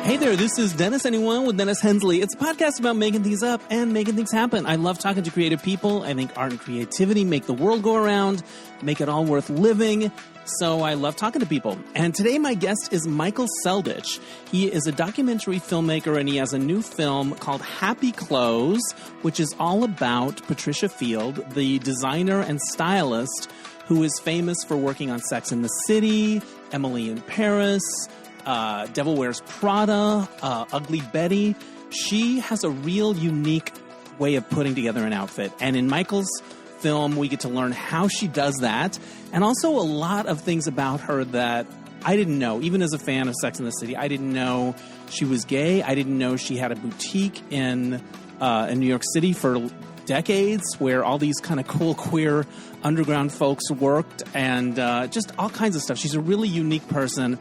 Hey there, this is Dennis Anyone with Dennis Hensley. It's a podcast about making things up and making things happen. I love talking to creative people. I think art and creativity make the world go around, make it all worth living. So I love talking to people. And today my guest is Michael Selditch. He is a documentary filmmaker and he has a new film called Happy Clothes, which is all about Patricia Field, the designer and stylist who is famous for working on Sex and the City, Emily in Paris, Devil Wears Prada, Ugly Betty. She has a real unique way of putting together an outfit. And in Michael's film, we get to learn how she does that. And also a lot of things about her that I didn't know. Even as a fan of Sex and the City, I didn't know she was gay. I didn't know she had a boutique in New York City for decades where all these kind of cool queer underground folks worked and just all kinds of stuff. She's a really unique person.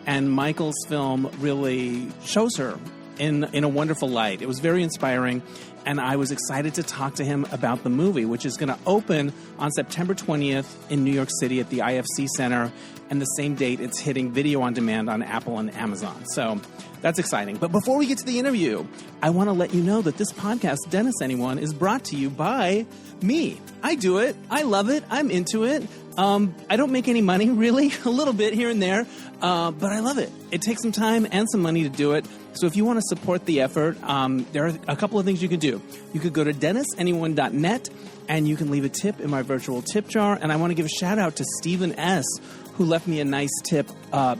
And Michael's film really shows her in a wonderful light. It was very inspiring, and I was excited to talk to him about the movie, which is going to open on September 20th in New York City at the IFC Center, and the same date it's hitting video on demand on Apple and Amazon. So that's exciting. But before we get to the interview, I want to let you know that this podcast, Dennis Anyone, is brought to you by me. I do it. I love it. I'm into it. I don't make any money, really, a little bit here and there, but I love it. It takes some time and some money to do it. So if you want to support the effort, there are a couple of things you could do. You could go to DennisAnyone.net and you can leave a tip in my virtual tip jar. And I want to give a shout out to Stephen S., who left me a nice tip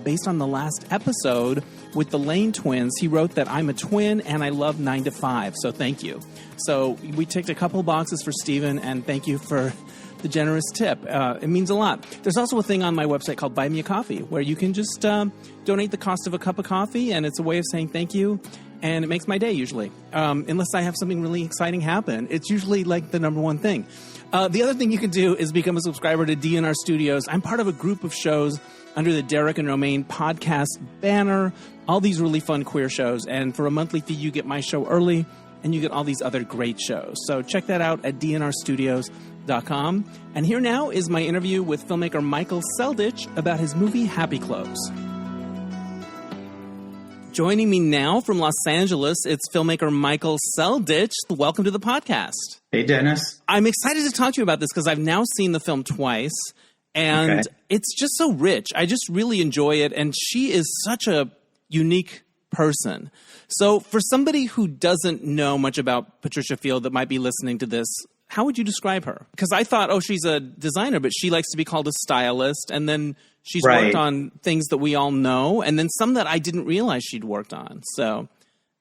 based on the last episode with the Lane twins. He wrote that I'm a twin and I love 9 to 5. So thank you. So we ticked a couple boxes for Stephen, and thank you for the generous tip. It means a lot. There's also a thing on my website called Buy Me a Coffee where you can just donate the cost of a cup of coffee, and it's a way of saying thank you, and it makes my day usually. Unless I have something really exciting happen. It's usually like the number one thing. The other thing you can do is become a subscriber to DNR Studios. I'm part of a group of shows under the Derek and Romaine podcast banner, all these really fun queer shows, and for a monthly fee you get my show early, and you get all these other great shows. So check that out at dnrstudios.com. And here now is my interview with filmmaker Michael Selditch about his movie Happy Clothes. Joining me now from Los Angeles, it's filmmaker Michael Selditch. Welcome to the podcast. Hey, Dennis. I'm excited to talk to you about this because I've now seen the film twice, and It's just so rich. I just really enjoy it, and she is such a unique person. So for somebody who doesn't know much about Patricia Field that might be listening to this, how would you describe her? Because I thought, she's a designer, but she likes to be called a stylist. And then she's worked on things that we all know. And then some that I didn't realize she'd worked on. So,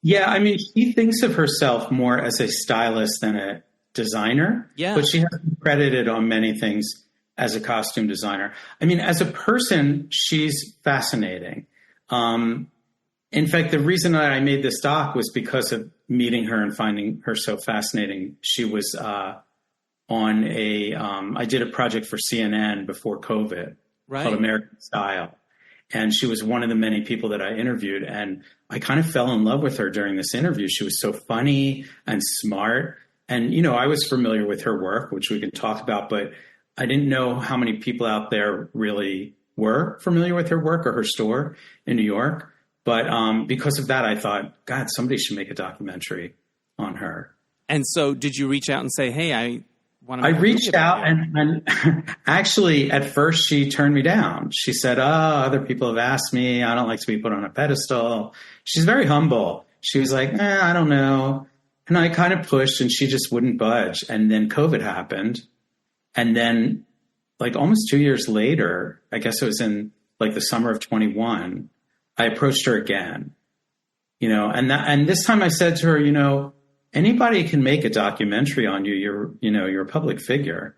yeah, I mean, she thinks of herself more as a stylist than a designer. Yeah. But she has been credited on many things as a costume designer. I mean, as a person, she's fascinating. In fact, the reason that I made this doc was because of meeting her and finding her so fascinating. She was on I did a project for CNN before COVID called American Style. And she was one of the many people that I interviewed. And I kind of fell in love with her during this interview. She was so funny and smart. And, I was familiar with her work, which we can talk about, but I didn't know how many people out there really were familiar with her work or her store in New York. But because of that, I thought, God, somebody should make a documentary on her. And so did you reach out and say, hey, I want to... I reached out and actually at first she turned me down. She said, other people have asked me. I don't like to be put on a pedestal. She's very humble. She was like, I don't know. And I kind of pushed and she just wouldn't budge. And then COVID happened. And then like almost 2 years later, I guess it was in like the summer of 21, I approached her again, and this time I said to her, anybody can make a documentary on you. You're a public figure.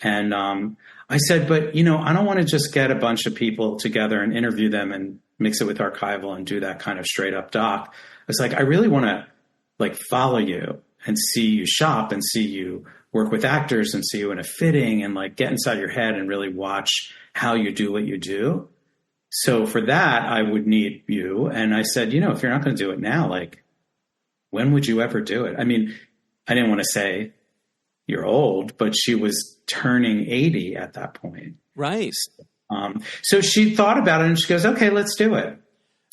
And I said, but, I don't want to just get a bunch of people together and interview them and mix it with archival and do that kind of straight up doc. I was like, I really want to like follow you and see you shop and see you work with actors and see you in a fitting and like get inside your head and really watch how you do what you do. So for that, I would need you. And I said, if you're not going to do it now, like, when would you ever do it? I mean, I didn't want to say you're old, but she was turning 80 at that point. Right. So she thought about it and she goes, okay, let's do it.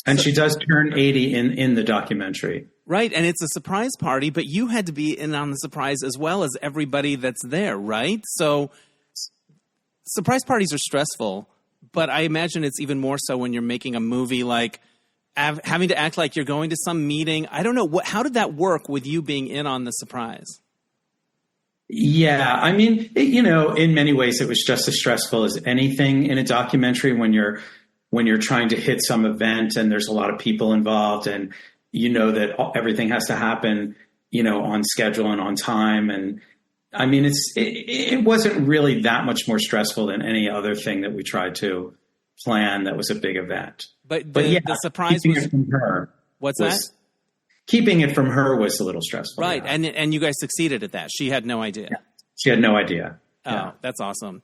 And she does turn 80 in the documentary. Right, and it's a surprise party, but you had to be in on the surprise as well as everybody that's there, right? So surprise parties are stressful, but I imagine it's even more so when you're making a movie, like having to act like you're going to some meeting. I don't know, how did that work with you being in on the surprise? Yeah, I mean, in many ways it was just as stressful as anything in a documentary when you're trying to hit some event and there's a lot of people involved and that everything has to happen, on schedule and on time. And I mean, it wasn't really that much more stressful than any other thing that we tried to plan that was a big event. But yeah, the surprise was from her. What's that? Keeping it from her was a little stressful. Right. Yeah. And you guys succeeded at that. She had no idea. Yeah. She had no idea. Oh, that's awesome.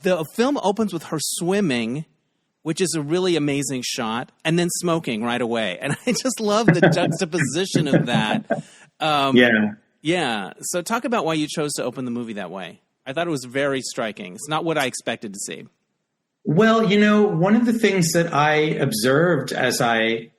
The film opens with her swimming, which is a really amazing shot, and then smoking right away. And I just love the juxtaposition of that. Yeah. So talk about why you chose to open the movie that way. I thought it was very striking. It's not what I expected to see. Well, one of the things that I observed as I,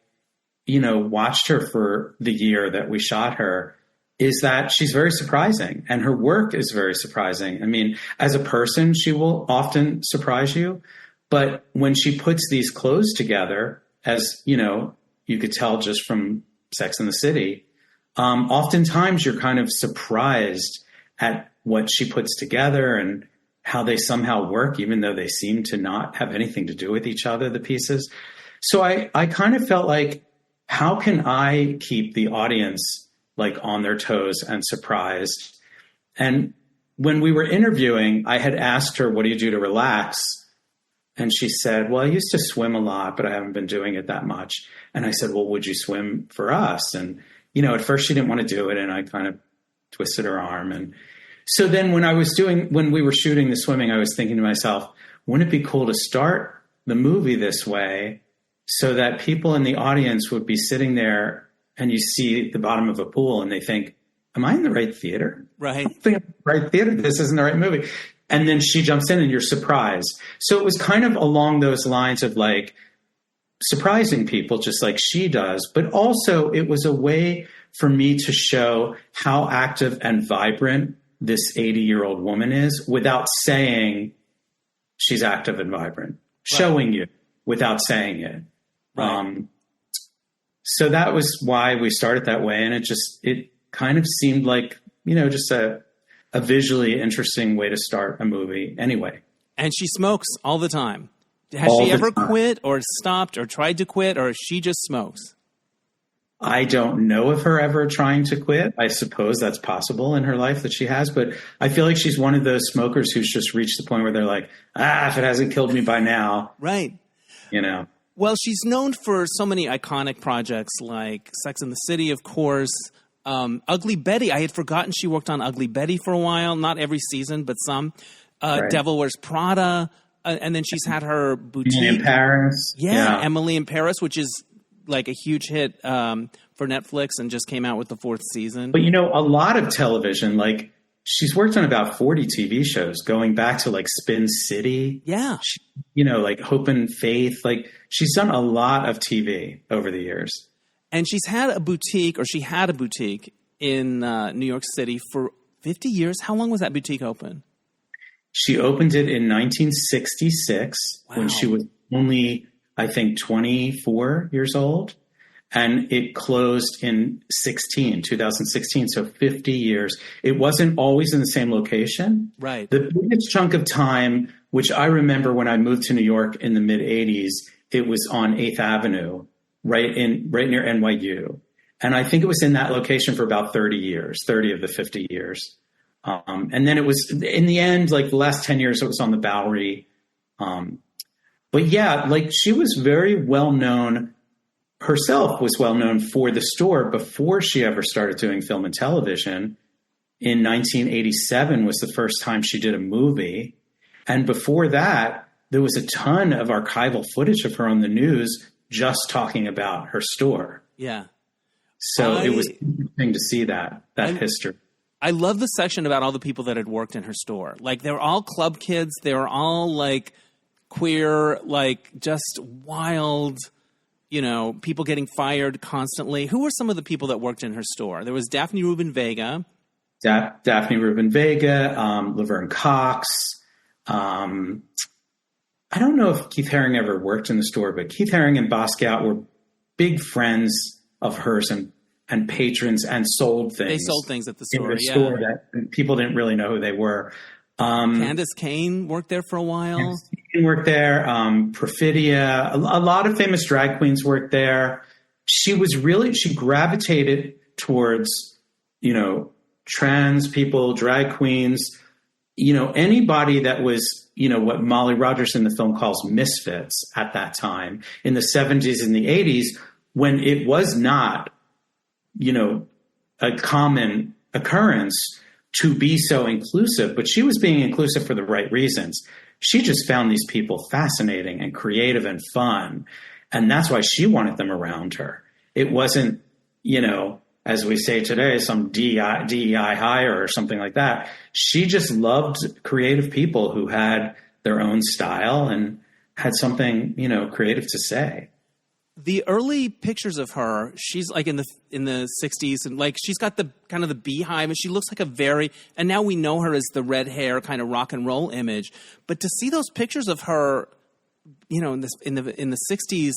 watched her for the year that we shot her is that she's very surprising and her work is very surprising. I mean, as a person, she will often surprise you. But when she puts these clothes together, as you could tell just from Sex and the City, oftentimes you're kind of surprised at what she puts together and how they somehow work, even though they seem to not have anything to do with each other, the pieces. So I kind of felt like, how can I keep the audience like on their toes and surprised? And when we were interviewing, I had asked her, what do you do to relax? And she said, well, I used to swim a lot, but I haven't been doing it that much. And I said, well, would you swim for us? And, at first she didn't want to do it. And I kind of twisted her arm. And so then when we were shooting the swimming, I was thinking to myself, wouldn't it be cool to start the movie this way so that people in the audience would be sitting there and you see the bottom of a pool and they think, am I in the right theater? Right. I don't think I'm in the right theater. This isn't the right movie. And then she jumps in and you're surprised. So it was kind of along those lines of like surprising people just like she does. But also it was a way for me to show how active and vibrant this 80-year-old woman is without saying she's active and vibrant, right. Showing you without saying it. Right. So that was why we started that way. And it kind of seemed like, just a visually interesting way to start a movie anyway. And she smokes all the time. Has she ever quit or stopped or tried to quit, or she just smokes? I don't know of her ever trying to quit. I suppose that's possible in her life that she has, but I feel like she's one of those smokers who's just reached the point where they're like, if it hasn't killed me by now. Right. Well, she's known for so many iconic projects like Sex and the City, of course. Ugly Betty. I had forgotten she worked on Ugly Betty for a while. Not every season, but some. Right. Devil Wears Prada. And then she's had her boutique. Emily in Paris. Yeah, Emily in Paris, which is like a huge hit for Netflix and just came out with the 4th season. But, a lot of television, like she's worked on about 40 TV shows going back to like Spin City. Yeah. Like Hope and Faith. Like she's done a lot of TV over the years. And she had a boutique in New York City for 50 years. How long was that boutique open? She opened it in 1966 when she was only, I think, 24 years old. And it closed in 2016. So 50 years. It wasn't always in the same location. Right. The biggest chunk of time, which I remember when I moved to New York in the mid 80s, it was on 8th Avenue. Right near NYU. And I think it was in that location for about 30 of the 50 years. And then it was in the end, like the last 10 years, it was on the Bowery. But yeah, like she was very well known herself, was well known for the store before she ever started doing film and television. In 1987 was the first time she did a movie. And before that, there was a ton of archival footage of her on the news just talking about her store. Yeah. So it was interesting to see that history. I love the section about all the people that had worked in her store. Like they were all club kids. They were all like queer, like just wild, people getting fired constantly. Who were some of the people that worked in her store? There was Daphne Rubin Vega. Daphne Rubin Vega, Laverne Cox. I don't know if Keith Haring ever worked in the store, but Keith Haring and Basquiat were big friends of hers and patrons, and sold things. They sold things at the store, in the store that people didn't really know who they were. Candace Cayne worked there for a while. Candace Cayne worked there. Perfidia. A lot of famous drag queens worked there. She gravitated towards, trans people, drag queens, anybody that was, what Molly Rogers in the film calls misfits at that time in the 70s and the 80s, when it was not, a common occurrence to be so inclusive, but she was being inclusive for the right reasons. She just found these people fascinating and creative and fun. And that's why she wanted them around her. It wasn't, as we say today, some DEI hire or something like that. She just loved creative people who had their own style and had something, creative to say. The early pictures of her, she's like in the 60s, and like she's got the kind of the beehive, and she looks like and now we know her as the red hair kind of rock and roll image. But to see those pictures of her, in the 60s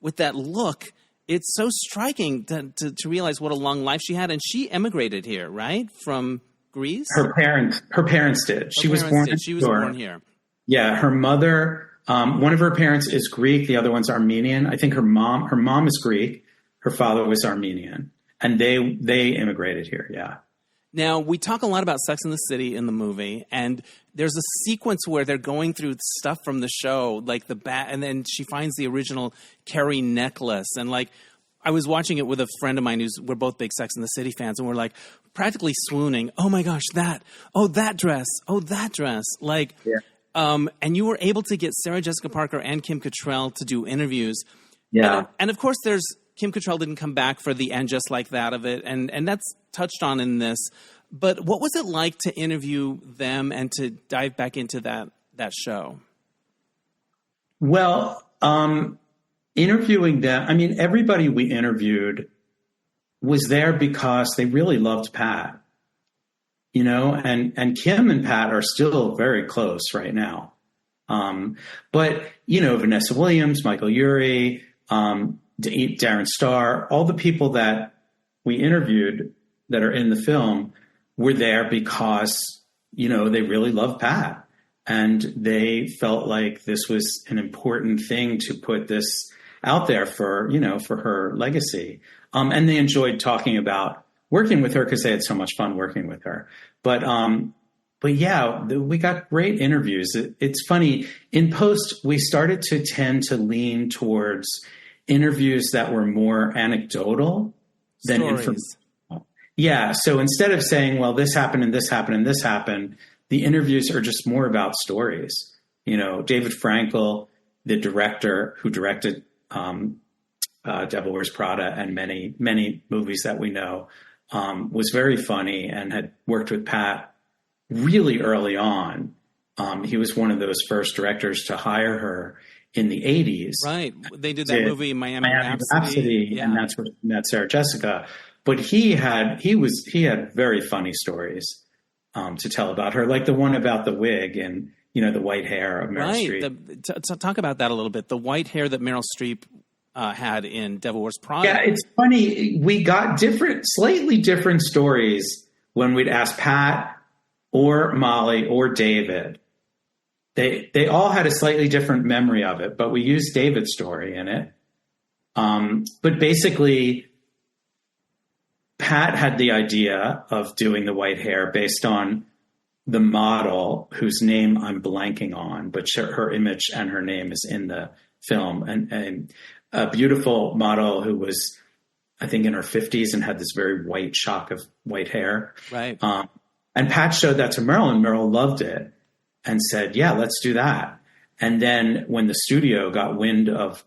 with that look, it's so striking to realize what a long life she had. And she emigrated here, right? From Greece? Her parents did. She was born here. Yeah. Her mother, one of her parents is Greek. The other one's Armenian. I think her mom is Greek. Her father was Armenian, and they immigrated here. Yeah. Now, we talk a lot about Sex and the City in the movie, and there's a sequence where they're going through stuff from the show, like and then she finds the original Carrie necklace. And like, I was watching it with a friend of mine we're both big Sex and the City fans, and we're like practically swooning. Oh my gosh, that dress. Like, yeah. And you were able to get Sarah Jessica Parker and Kim Cattrall to do interviews. Yeah. And of course there's Kim Cattrall didn't come back for the And Just Like That of it. And that's touched on in this. But what was it like to interview them and to dive back into that show? Well, interviewing them, I mean, everybody we interviewed was there because they really loved Pat, and Kim and Pat are still very close right now. But, Vanessa Williams, Michael Urie, Darren Star, all the people that we interviewed that are in the film were there because, they really love Pat, and they felt like this was an important thing to put this out there for her legacy. And they enjoyed talking about working with her because they had so much fun working with her. But yeah, we got great interviews. It's funny, in post, we started to tend to lean towards interviews that were more anecdotal than informational. Yeah. So instead of saying, well, this happened and this happened and this happened, the interviews are just more about stories. David Frankel, the director who directed Devil Wears Prada and many, many movies that we know, was very funny and had worked with Pat really early on. He was one of those first directors to hire her in the 80s. Right. They did that movie, Miami Rhapsody. Yeah. And that's where he met Sarah Jessica. But he had very funny stories to tell about her, like the one about the wig and, the white hair of Meryl Streep. Talk about that a little bit. The white hair that Meryl Streep had in Devil Wears Prada. Yeah, it's funny. We got slightly different stories when we'd ask Pat or Molly or David. They all had a slightly different memory of it, but we used David's story in it. But basically, Pat had the idea of doing the white hair based on the model whose name I'm blanking on, but her image and her name is in the film, and a beautiful model who was, I think, in her 50s and had this very white shock of white hair. Right. And Pat showed that to Meryl, and Meryl loved it and said, yeah, let's do that. And then when the studio got wind of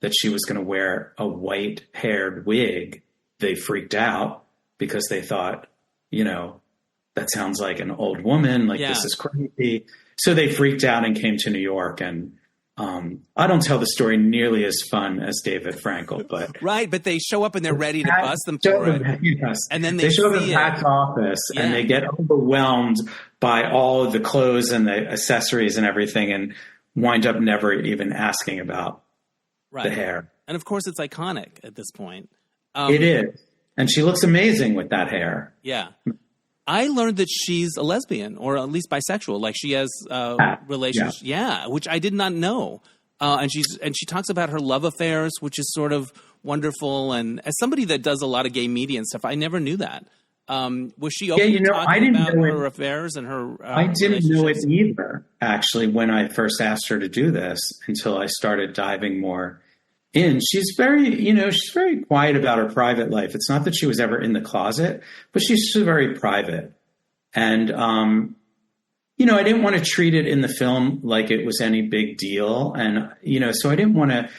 that she was going to wear a white haired wig, they freaked out because they thought, that sounds like an old woman. Like, This is crazy. So they freaked out and came to New York and I don't tell the story nearly as fun as David Frankel, but right. But they show up and they're ready to bust them for it. Yes. And then they show up in it. Pat's office and they get overwhelmed by all of the clothes and the accessories and everything and wind up never even asking about the hair. And of course it's iconic at this point. It is. And she looks amazing with that hair. Yeah. I learned that she's a lesbian or at least bisexual. Like she has relationships. Yeah, which I did not know. And she talks about her love affairs, which is sort of wonderful. And as somebody that does a lot of gay media and stuff, I never knew that. Was she open to talking about her affairs and her I didn't know it either, actually, when I first asked her to do this until I started diving more in. She's very quiet about her private life. It's not that she was ever in the closet, but she's very private. And, I didn't want to treat it in the film like it was any big deal. And, so I didn't want to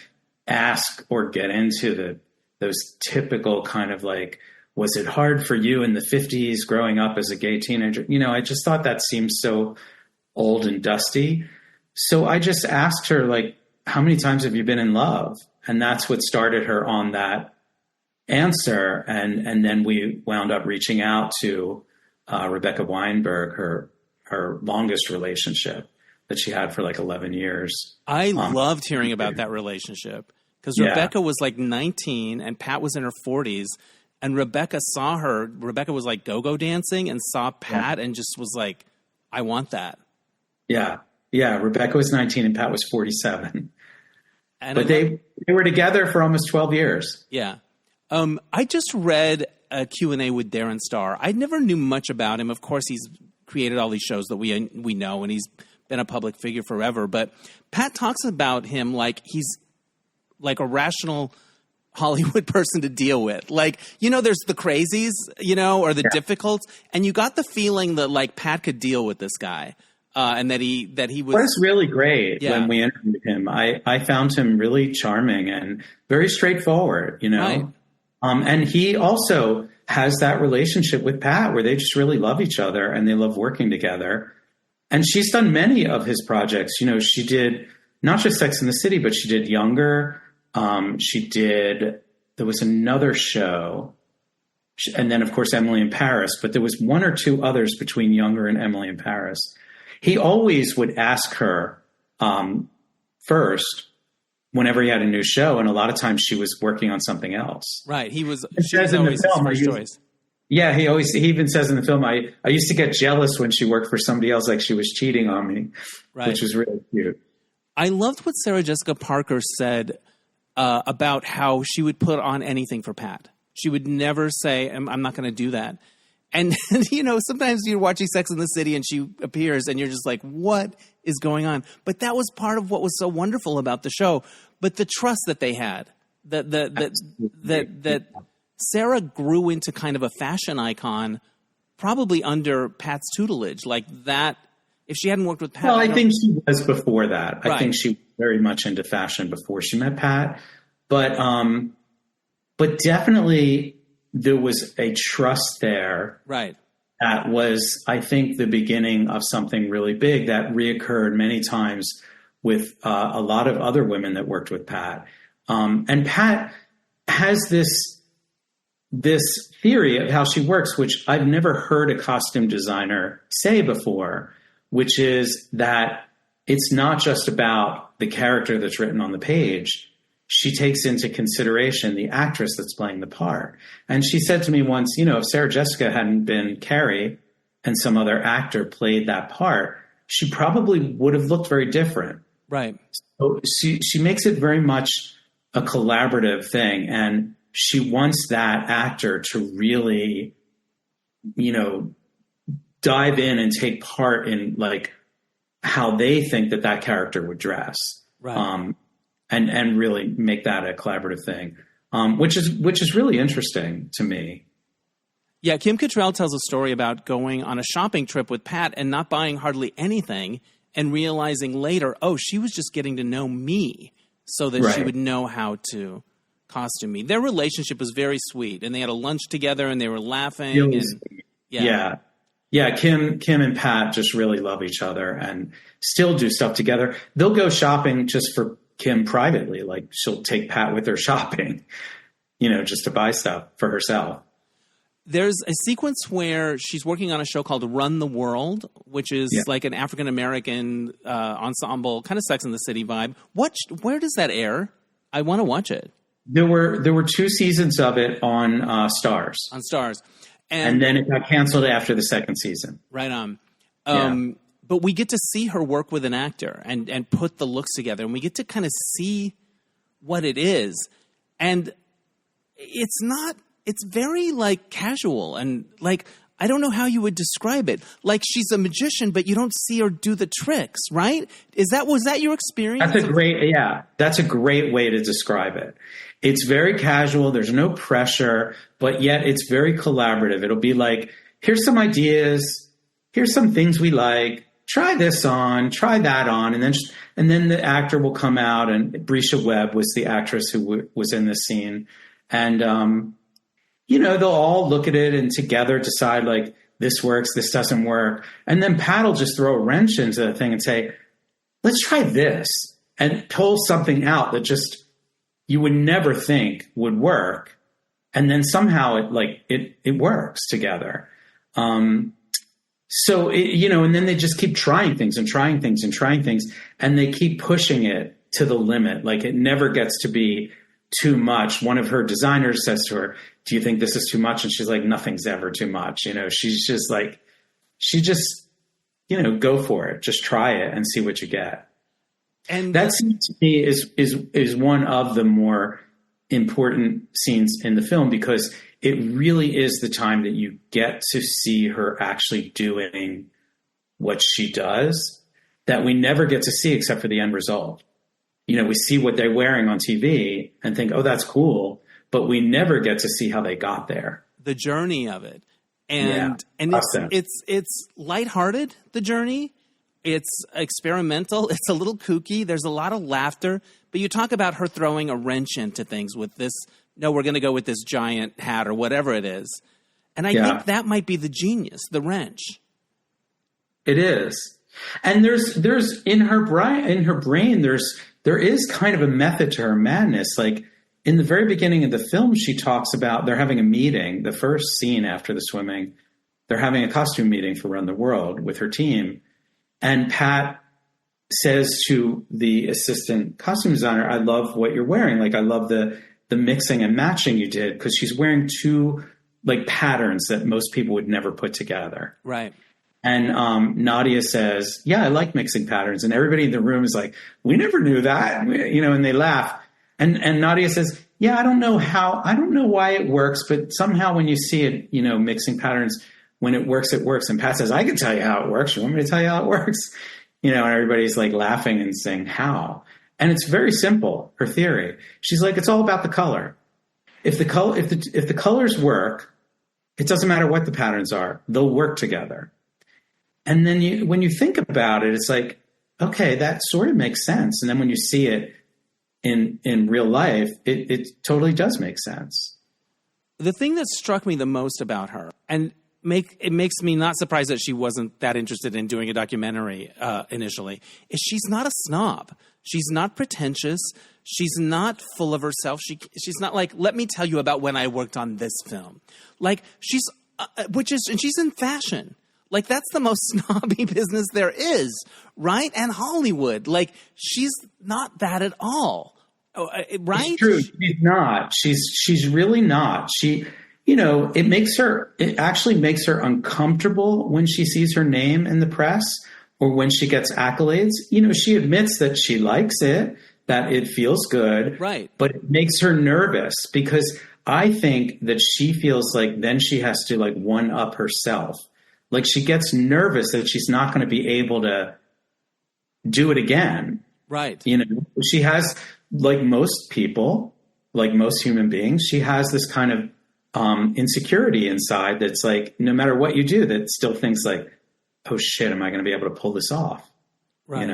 ask or get into those typical kind of like, was it hard for you in the 50s growing up as a gay teenager? I just thought that seemed so old and dusty. So I just asked her, like, how many times have you been in love? And that's what started her on that answer. And then we wound up reaching out to Rebecca Weinberg, her longest relationship that she had for like 11 years. I loved hearing about that relationship because Rebecca was like 19 and Pat was in her 40s. And Rebecca saw her. Rebecca was like go-go dancing and saw Pat and just was like, I want that. Yeah. Yeah. Rebecca was 19 and Pat was 47. But they were together for almost 12 years. Yeah. I just read a Q&A with Darren Star. I never knew much about him. Of course, he's created all these shows that we know, and he's been a public figure forever. But Pat talks about him like he's like a rational Hollywood person to deal with. Like, there's the crazies, or the difficults. And you got the feeling that like Pat could deal with this guy. And that he was. It was really great when we interviewed him. I found him really charming and very straightforward, Right. And he also has that relationship with Pat where they just really love each other and they love working together. And she's done many of his projects. She did not just Sex and the City, but she did Younger. There was another show, and then of course Emily in Paris, but there was one or two others between Younger and Emily in Paris. He always would ask her first whenever he had a new show, and a lot of times she was working on something else. Right. She was always his first choice. Yeah, he even says in the film, I used to get jealous when she worked for somebody else, like she was cheating on me, which was really cute. I loved what Sarah Jessica Parker said about how she would put on anything for Pat. She would never say, I'm not going to do that. And, sometimes you're watching Sex and the City and she appears and you're just like, what is going on? But that was part of what was so wonderful about the show. But the trust that they had, that Sarah grew into kind of a fashion icon, probably under Pat's tutelage. Like that, if she hadn't worked with Pat. Well, I think she was before that. Right. I think she was very much into fashion before she met Pat. But definitely there was a trust there. Right. That was, I think, the beginning of something really big that reoccurred many times with a lot of other women that worked with Pat. And Pat has this theory of how she works, which I've never heard a costume designer say before, which is that it's not just about the character that's written on the page. She takes into consideration the actress that's playing the part. And she said to me once, if Sarah Jessica hadn't been Carrie and some other actor played that part, she probably would have looked very different. Right. So she makes it very much a collaborative thing. And she wants that actor to really, dive in and take part in like how they think that character would dress. Right. And really make that a collaborative thing, which is really interesting to me. Yeah, Kim Catrall tells a story about going on a shopping trip with Pat and not buying hardly anything and realizing later, she was just getting to know me so that she would know how to costume me. Their relationship was very sweet, and they had a lunch together and they were laughing. Yeah. Yeah, Kim and Pat just really love each other and still do stuff together. They'll go shopping just for Kim privately. Like she'll take Pat with her shopping, just to buy stuff for herself. There's a sequence where she's working on a show called Run the World, which is like an African-American ensemble, kind of Sex and the City vibe. Where does that air? I want to watch it. There were 2 seasons of it on Starz. On Starz. And then it got canceled after the 2nd season. Right on. But we get to see her work with an actor and put the looks together. And we get to kind of see what it is. And it's very like casual and like, I don't know how you would describe it. Like she's a magician, but you don't see her do the tricks, right? Was that your experience? That's a great way to describe it. It's very casual. There's no pressure, but yet it's very collaborative. It'll be like, here's some ideas. Here's some things we like. Try this on, try that on. And then the actor will come out, and Brisha Webb was the actress who was in this scene. And, they'll all look at it and together decide like this works, this doesn't work. And then Pat will just throw a wrench into the thing and say, let's try this, and pull something out that just you would never think would work. And then somehow it works together. And then they just keep trying things and trying things and trying things. And they keep pushing it to the limit. Like it never gets to be too much. One of her designers says to her, do you think this is too much? And she's like, nothing's ever too much. She's just like, go for it. Just try it and see what you get. And that scene to me is one of the more important scenes in the film because it really is the time that you get to see her actually doing what she does that we never get to see except for the end result. We see what they're wearing on TV and think, oh, that's cool. But we never get to see how they got there. The journey of it. And it's lighthearted, the journey. It's experimental. It's a little kooky. There's a lot of laughter. But you talk about her throwing a wrench into things with this, no, we're going to go with this giant hat or whatever it is. And I think that might be the genius, the wrench. It is. And there's in her brain, there is kind of a method to her madness. Like in the very beginning of the film, she talks about they're having a meeting. The first scene after the swimming, they're having a costume meeting for Run the World with her team. And Pat says to the assistant costume designer, I love what you're wearing. Like, I love the mixing and matching you did, because she's wearing 2 like patterns that most people would never put together. Right. And Nadia says, yeah, I like mixing patterns. And everybody in the room is like, we never knew that, and they laugh. And Nadia says, yeah, I don't know why it works, but somehow when you see it, mixing patterns, when it works, it works. And Pat says, I can tell you how it works. You want me to tell you how it works? And everybody's like laughing and saying, how? And it's very simple, her theory. She's like, it's all about the color. If the colors work, it doesn't matter what the patterns are, they'll work together. And then when you think about it, it's like, okay, that sort of makes sense. And then when you see it in real life, it totally does make sense. The thing that struck me the most about her, and it makes me not surprised that she wasn't that interested in doing a documentary initially, is she's not a snob. She's not pretentious. She's not full of herself. She's not like, let me tell you about when I worked on this film. Like she's in fashion. Like, that's the most snobby business there is, right? And Hollywood. Like, she's not that at all, right? It's true. She's not. She's really not. She, it actually makes her uncomfortable when she sees her name in the press or when she gets accolades. She admits that she likes it, that it feels good. Right. But it makes her nervous because I think that she feels like then she has to like one up herself. Like she gets nervous that she's not going to be able to do it again. Right. She has, like most people, like most human beings, she has this kind of insecurity inside that's like, no matter what you do, that still thinks like, oh shit, am I going to be able to pull this off? Right.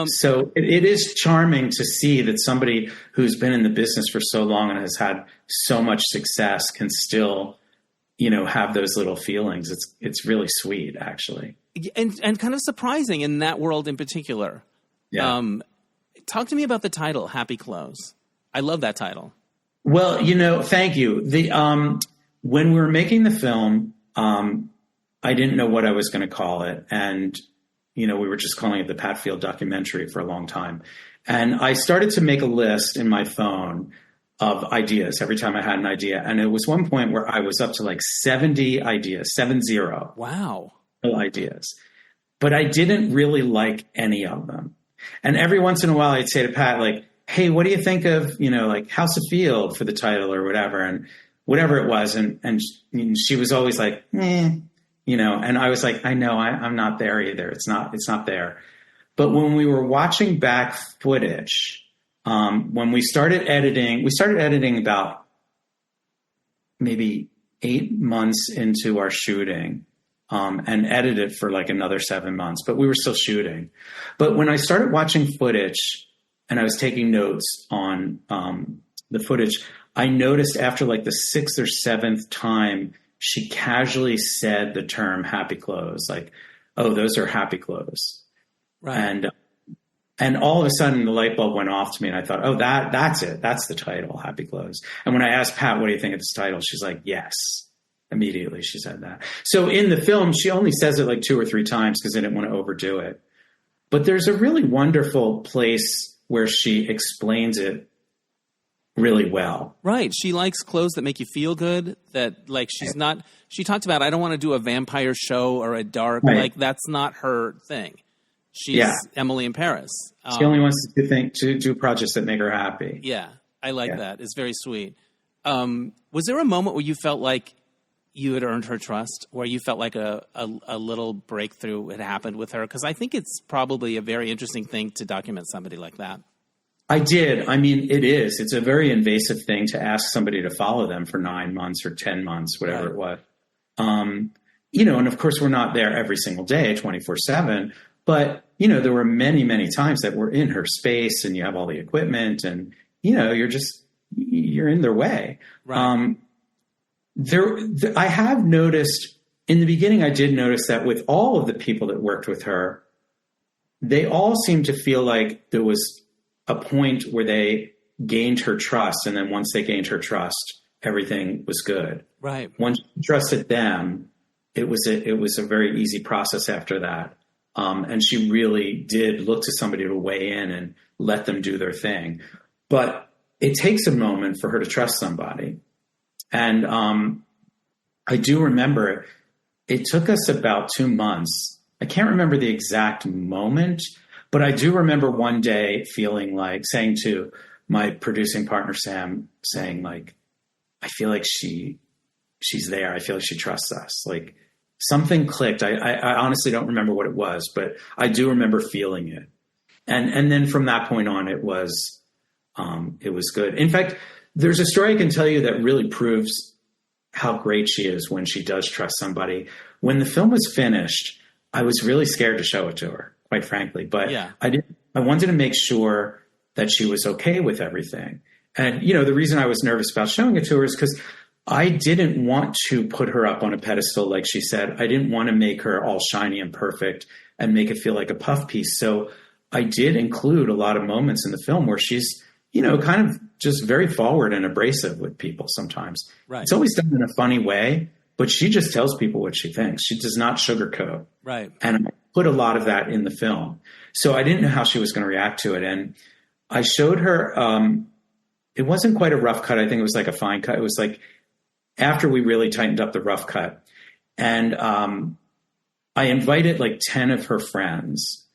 So it is charming to see that somebody who's been in the business for so long and has had so much success can still have those little feelings. It's really sweet, actually. And kind of surprising in that world in particular. Yeah. Talk to me about the title, Happy Clothes. I love that title. Well, thank you. When we were making the film, I didn't know what I was going to call it. And, we were just calling it the Pat Field documentary for a long time. And I started to make a list in my phone of ideas every time I had an idea. And it was one point where I was up to like 70 ideas, 70. Wow. Ideas. But I didn't really like any of them. And every once in a while I'd say to Pat, like, hey, what do you think of, like House of Field for the title or whatever? And whatever it was. And she was always like, and I was like, I know I'm not there either. It's not there. But when we were watching back footage, when we started editing about maybe 8 months into our shooting, and edited for like another 7 months, but we were still shooting. But when I started watching footage and I was taking notes on the footage, I noticed after like the 6th or 7th time, she casually said the term happy clothes, like, oh, those are happy clothes. Right. And all of a sudden the light bulb went off to me and I thought, oh, that's it. That's the title, Happy Clothes. And when I asked Pat, what do you think of this title? She's like, yes. Immediately she said that. So in the film, she only says it like 2 or 3 times because I didn't want to overdo it. But there's a really wonderful place where she explains it really well. Right. She likes clothes that make you feel good, that like she talked about, I don't want to do a vampire show or a dark, right. Like that's not her thing. She's Emily in Paris. She only wants to do projects that make her happy. Yeah. I like that. It's very sweet. Was there a moment where you felt like you had earned her trust, where you felt like a little breakthrough had happened with her? Because I think it's probably a very interesting thing to document somebody like that. I did. I mean, it is. It's a very invasive thing to ask somebody to follow them for 9 months or 10 months, whatever it was. And of course we're not there every single day, 24/7, but there were many, many times that we're in her space and you have all the equipment and, you're in their way. Right. I have noticed in the beginning, I did notice that with all of the people that worked with her, they all seemed to feel like there was a point where they gained her trust. And then once they gained her trust, everything was good. Right. Once you trusted them, it was a very easy process after that. And she really did look to somebody to weigh in and let them do their thing. But it takes a moment for her to trust somebody. And I do remember it took us about 2 months. I can't remember the exact moment, but I do remember one day feeling like saying to my producing partner, Sam, saying like, I feel like she's there. I feel like she trusts us. Like something clicked. I honestly don't remember what it was, but I do remember feeling it. And then from that point on, it was good. In fact, there's a story I can tell you that really proves how great she is when she does trust somebody. When the film was finished, I was really scared to show it to her, quite frankly, but I wanted to make sure that she was okay with everything. And, the reason I was nervous about showing it to her is because I didn't want to put her up on a pedestal, like she said. I didn't want to make her all shiny and perfect and make it feel like a puff piece. So I did include a lot of moments in the film where she's, kind of just very forward and abrasive with people sometimes. Right. It's always done in a funny way, but she just tells people what she thinks. She does not sugarcoat. Right. And I put a lot of that in the film. So I didn't know how she was going to react to it. And I showed her, it wasn't quite a rough cut. I think it was like a fine cut. It was like after we really tightened up the rough cut. And I invited like 10 of her friends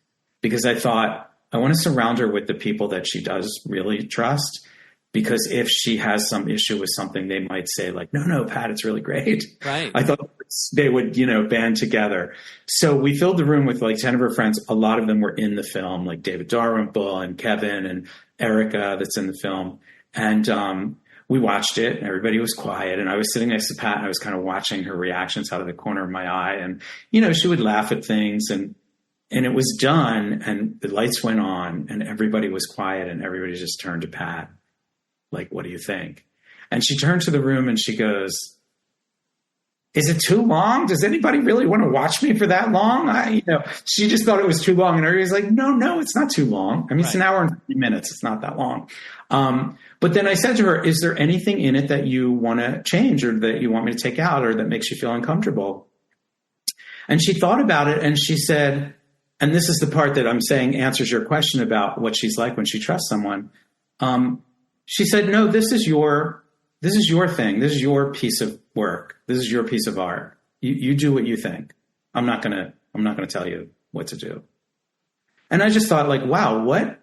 because I thought, I want to surround her with the people that she does really trust, because if she has some issue with something, they might say like, no, Pat, it's really great. Right. I thought they would, band together. So we filled the room with like 10 of her friends. A lot of them were in the film, like David Dalrymple and Kevin and Erica that's in the film. And we watched it and everybody was quiet. And I was sitting next to Pat and I was kind of watching her reactions out of the corner of my eye. And, she would laugh at things and it was done and the lights went on and everybody was quiet and everybody just turned to Pat. Like, what do you think? And she turned to the room and she goes, is it too long? Does anybody really want to watch me for that long? She just thought it was too long. And everybody's like, no, it's not too long. I mean, It's an hour and 50 minutes. It's not that long. But then I said to her, is there anything in it that you want to change or that you want me to take out or that makes you feel uncomfortable? And she thought about it and she said, and this is the part that I'm saying answers your question about what she's like when she trusts someone. She said, no, this is your thing. This is your piece of work. This is your piece of art. You do what you think. I'm not going to tell you what to do. And I just thought, like, wow, what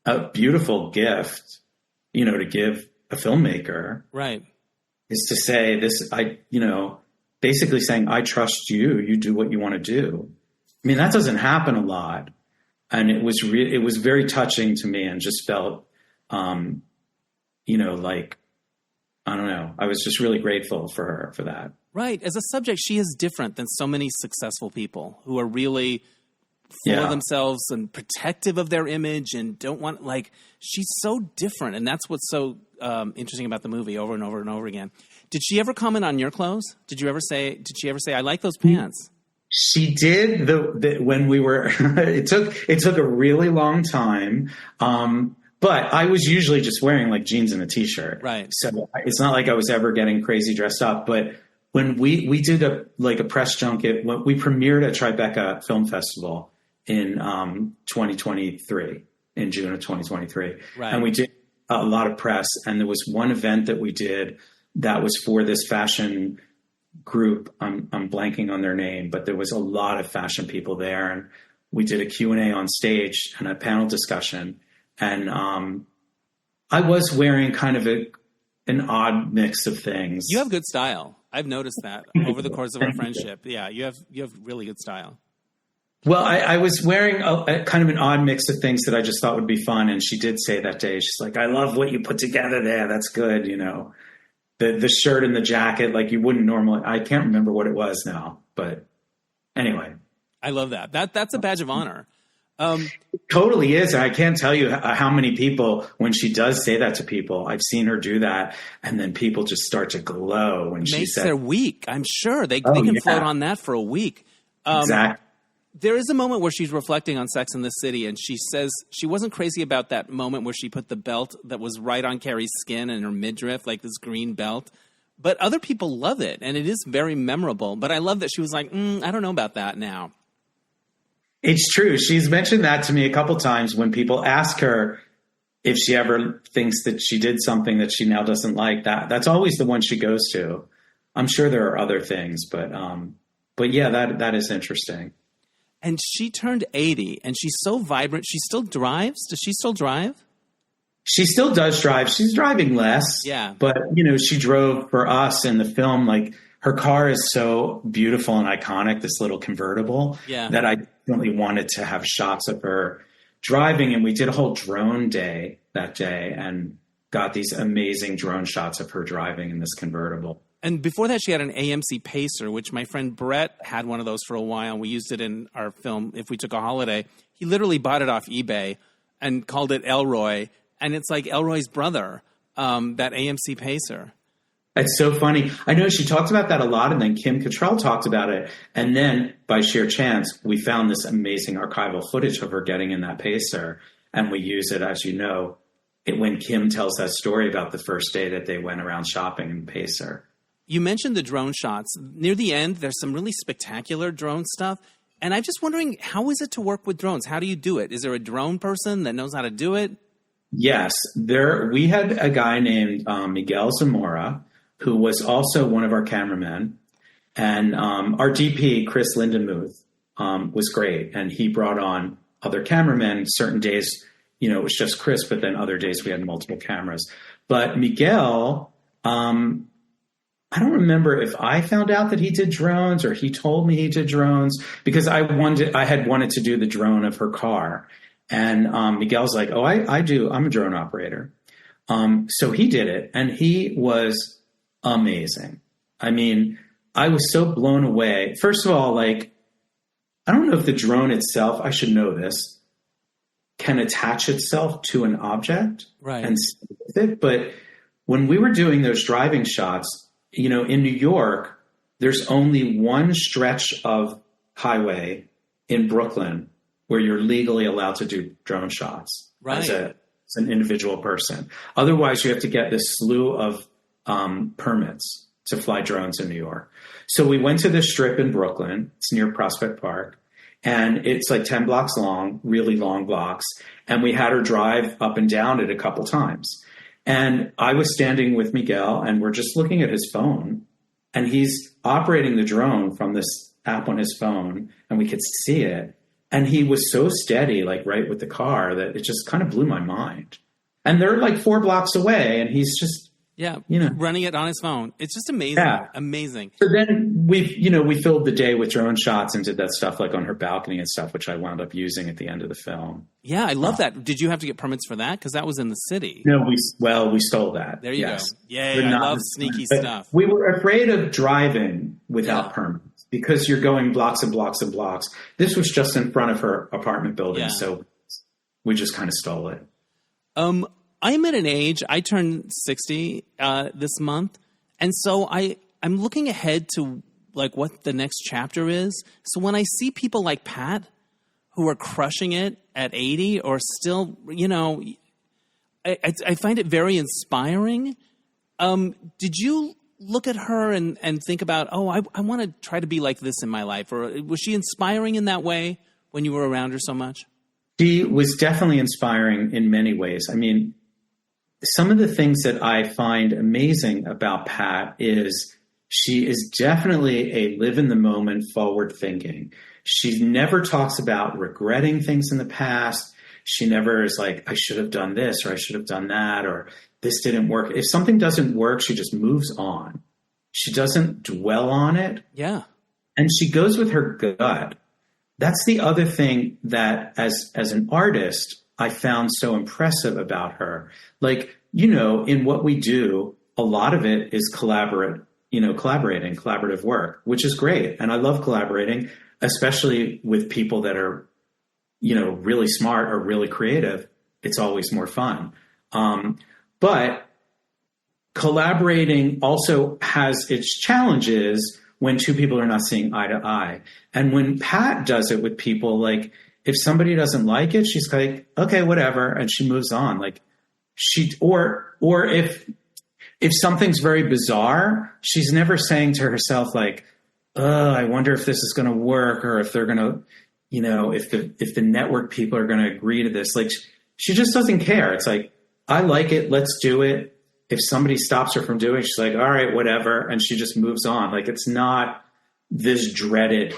a beautiful gift, to give a filmmaker. Right. Is to say this, basically saying, I trust you. You do what you want to do. I mean, that doesn't happen a lot. And it was very touching to me and just felt, like, I don't know. I was just really grateful for her for that. Right. As a subject, she is different than so many successful people who are really full of themselves and protective of their image and don't want, she's so different. And that's what's so interesting about the movie over and over and over again. Did she ever comment on your clothes? Did she ever say, I like those pants? She did when we were, it took a really long time. But I was usually just wearing like jeans and a t-shirt. Right. So it's not like I was ever getting crazy dressed up. But when we did a press junket, we premiered at Tribeca Film Festival in 2023, in June of 2023. Right. And we did a lot of press. And there was one event that we did that was for this fashion group. I'm blanking on their name, but there was a lot of fashion people there. And we did a Q&A on stage and a panel discussion. And I was wearing kind of an odd mix of things. You have good style. I've noticed that over the course of our friendship. Yeah, you have really good style. Well, I was wearing a kind of an odd mix of things that I just thought would be fun. And she did say that day, she's like, I love what you put together there. That's good. The shirt and the jacket, like you wouldn't normally. I can't remember what it was now, but anyway. I love that. That's a badge of honor. It totally is. And I can't tell you how many people, when she does say that to people, I've seen her do that. And then people just start to glow when she says. Makes their week. I'm sure they can float on that for a week. Exactly. There is a moment where she's reflecting on Sex and the City, and she says she wasn't crazy about that moment where she put the belt that was right on Carrie's skin and her midriff, like this green belt. But other people love it, and it is very memorable. But I love that she was like, I don't know about that now. It's true. She's mentioned that to me a couple times when people ask her if she ever thinks that she did something that she now doesn't like. That's always the one she goes to. I'm sure there are other things, but yeah, that is interesting. And she turned 80, and she's so vibrant. She still drives. Does she still drive? She still does drive. She's driving less. Yeah. But, she drove for us in the film. Like, her car is so beautiful and iconic, this little convertible, that I definitely wanted to have shots of her driving. And we did a whole drone day that day and got these amazing drone shots of her driving in this convertible. And before that, she had an AMC Pacer, which my friend Brett had one of those for a while. We used it in our film, If We Took a Holiday. He literally bought it off eBay and called it Elroy. And it's like Elroy's brother, that AMC Pacer. It's so funny. I know she talked about that a lot, and then Kim Catrall talked about it. And then, by sheer chance, we found this amazing archival footage of her getting in that Pacer. And we use it, as you know, when Kim tells that story about the first day that they went around shopping in Pacer. You mentioned the drone shots. Near the end, there's some really spectacular drone stuff. And I'm just wondering, how is it to work with drones? How do you do it? Is there a drone person that knows how to do it? Yes. We had a guy named Miguel Zamora, who was also one of our cameramen. And our DP, Chris Lindenmuth, was great. And he brought on other cameramen. Certain days, it was just Chris, but then other days we had multiple cameras. But Miguel... I don't remember if I found out that he did drones or he told me he did drones, because I had wanted to do the drone of her car. And Miguel's like, oh, I do. I'm a drone operator. So he did it, and he was amazing. I mean, I was so blown away. First of all, I don't know if the drone itself, I should know this, can attach itself to an object and stay with it. But when we were doing those driving shots, in New York, there's only one stretch of highway in Brooklyn where you're legally allowed to do drone shots as an individual person. Otherwise, you have to get this slew of permits to fly drones in New York. So we went to this strip in Brooklyn. It's near Prospect Park. And it's like 10 blocks long, really long blocks. And we had her drive up and down it a couple times. And I was standing with Miguel, and we're just looking at his phone. And he's operating the drone from this app on his phone, and we could see it. And he was so steady, like right with the car, that it just kind of blew my mind. And they're like 4 blocks away, and he's just, running it on his phone. It's just amazing. Yeah. Amazing. So then we filled the day with drone shots and did that stuff like on her balcony and stuff, which I wound up using at the end of the film. Yeah, I love that. Did you have to get permits for that? Because that was in the city. No, we stole that. There you go. Yay, I love sneaky stuff. We were afraid of driving without permits because you're going blocks and blocks and blocks. This was just in front of her apartment building, so we just kind of stole it. I'm at an age, I turned 60 this month, and so I'm looking ahead to like what the next chapter is. So when I see people like Pat who are crushing it at 80 or still, I find it very inspiring. Did you look at her and think about, I want to try to be like this in my life? Or was she inspiring in that way when you were around her so much? She was definitely inspiring in many ways. I mean, some of the things that I find amazing about Pat is she is definitely a live in the moment, forward thinking. She never talks about regretting things in the past. She never is like, I should have done this or I should have done that or this didn't work. If something doesn't work, she just moves on. She doesn't dwell on it. Yeah. And she goes with her gut. That's the other thing that as an artist, I found so impressive about her. Like, in what we do, a lot of it is collaborating, collaborative work, which is great. And I love collaborating, especially with people that are, really smart or really creative. It's always more fun. But collaborating also has its challenges when two people are not seeing eye to eye. And when Pat does it with people, like, if somebody doesn't like it, she's like, okay, whatever. And she moves on. Like or if something's very bizarre, she's never saying to herself like, I wonder if this is going to work or if they're going to, if the network people are going to agree to this. Like she just doesn't care. It's like, I like it. Let's do it. If somebody stops her from doing it, she's like, all right, whatever. And she just moves on. Like it's not this dreaded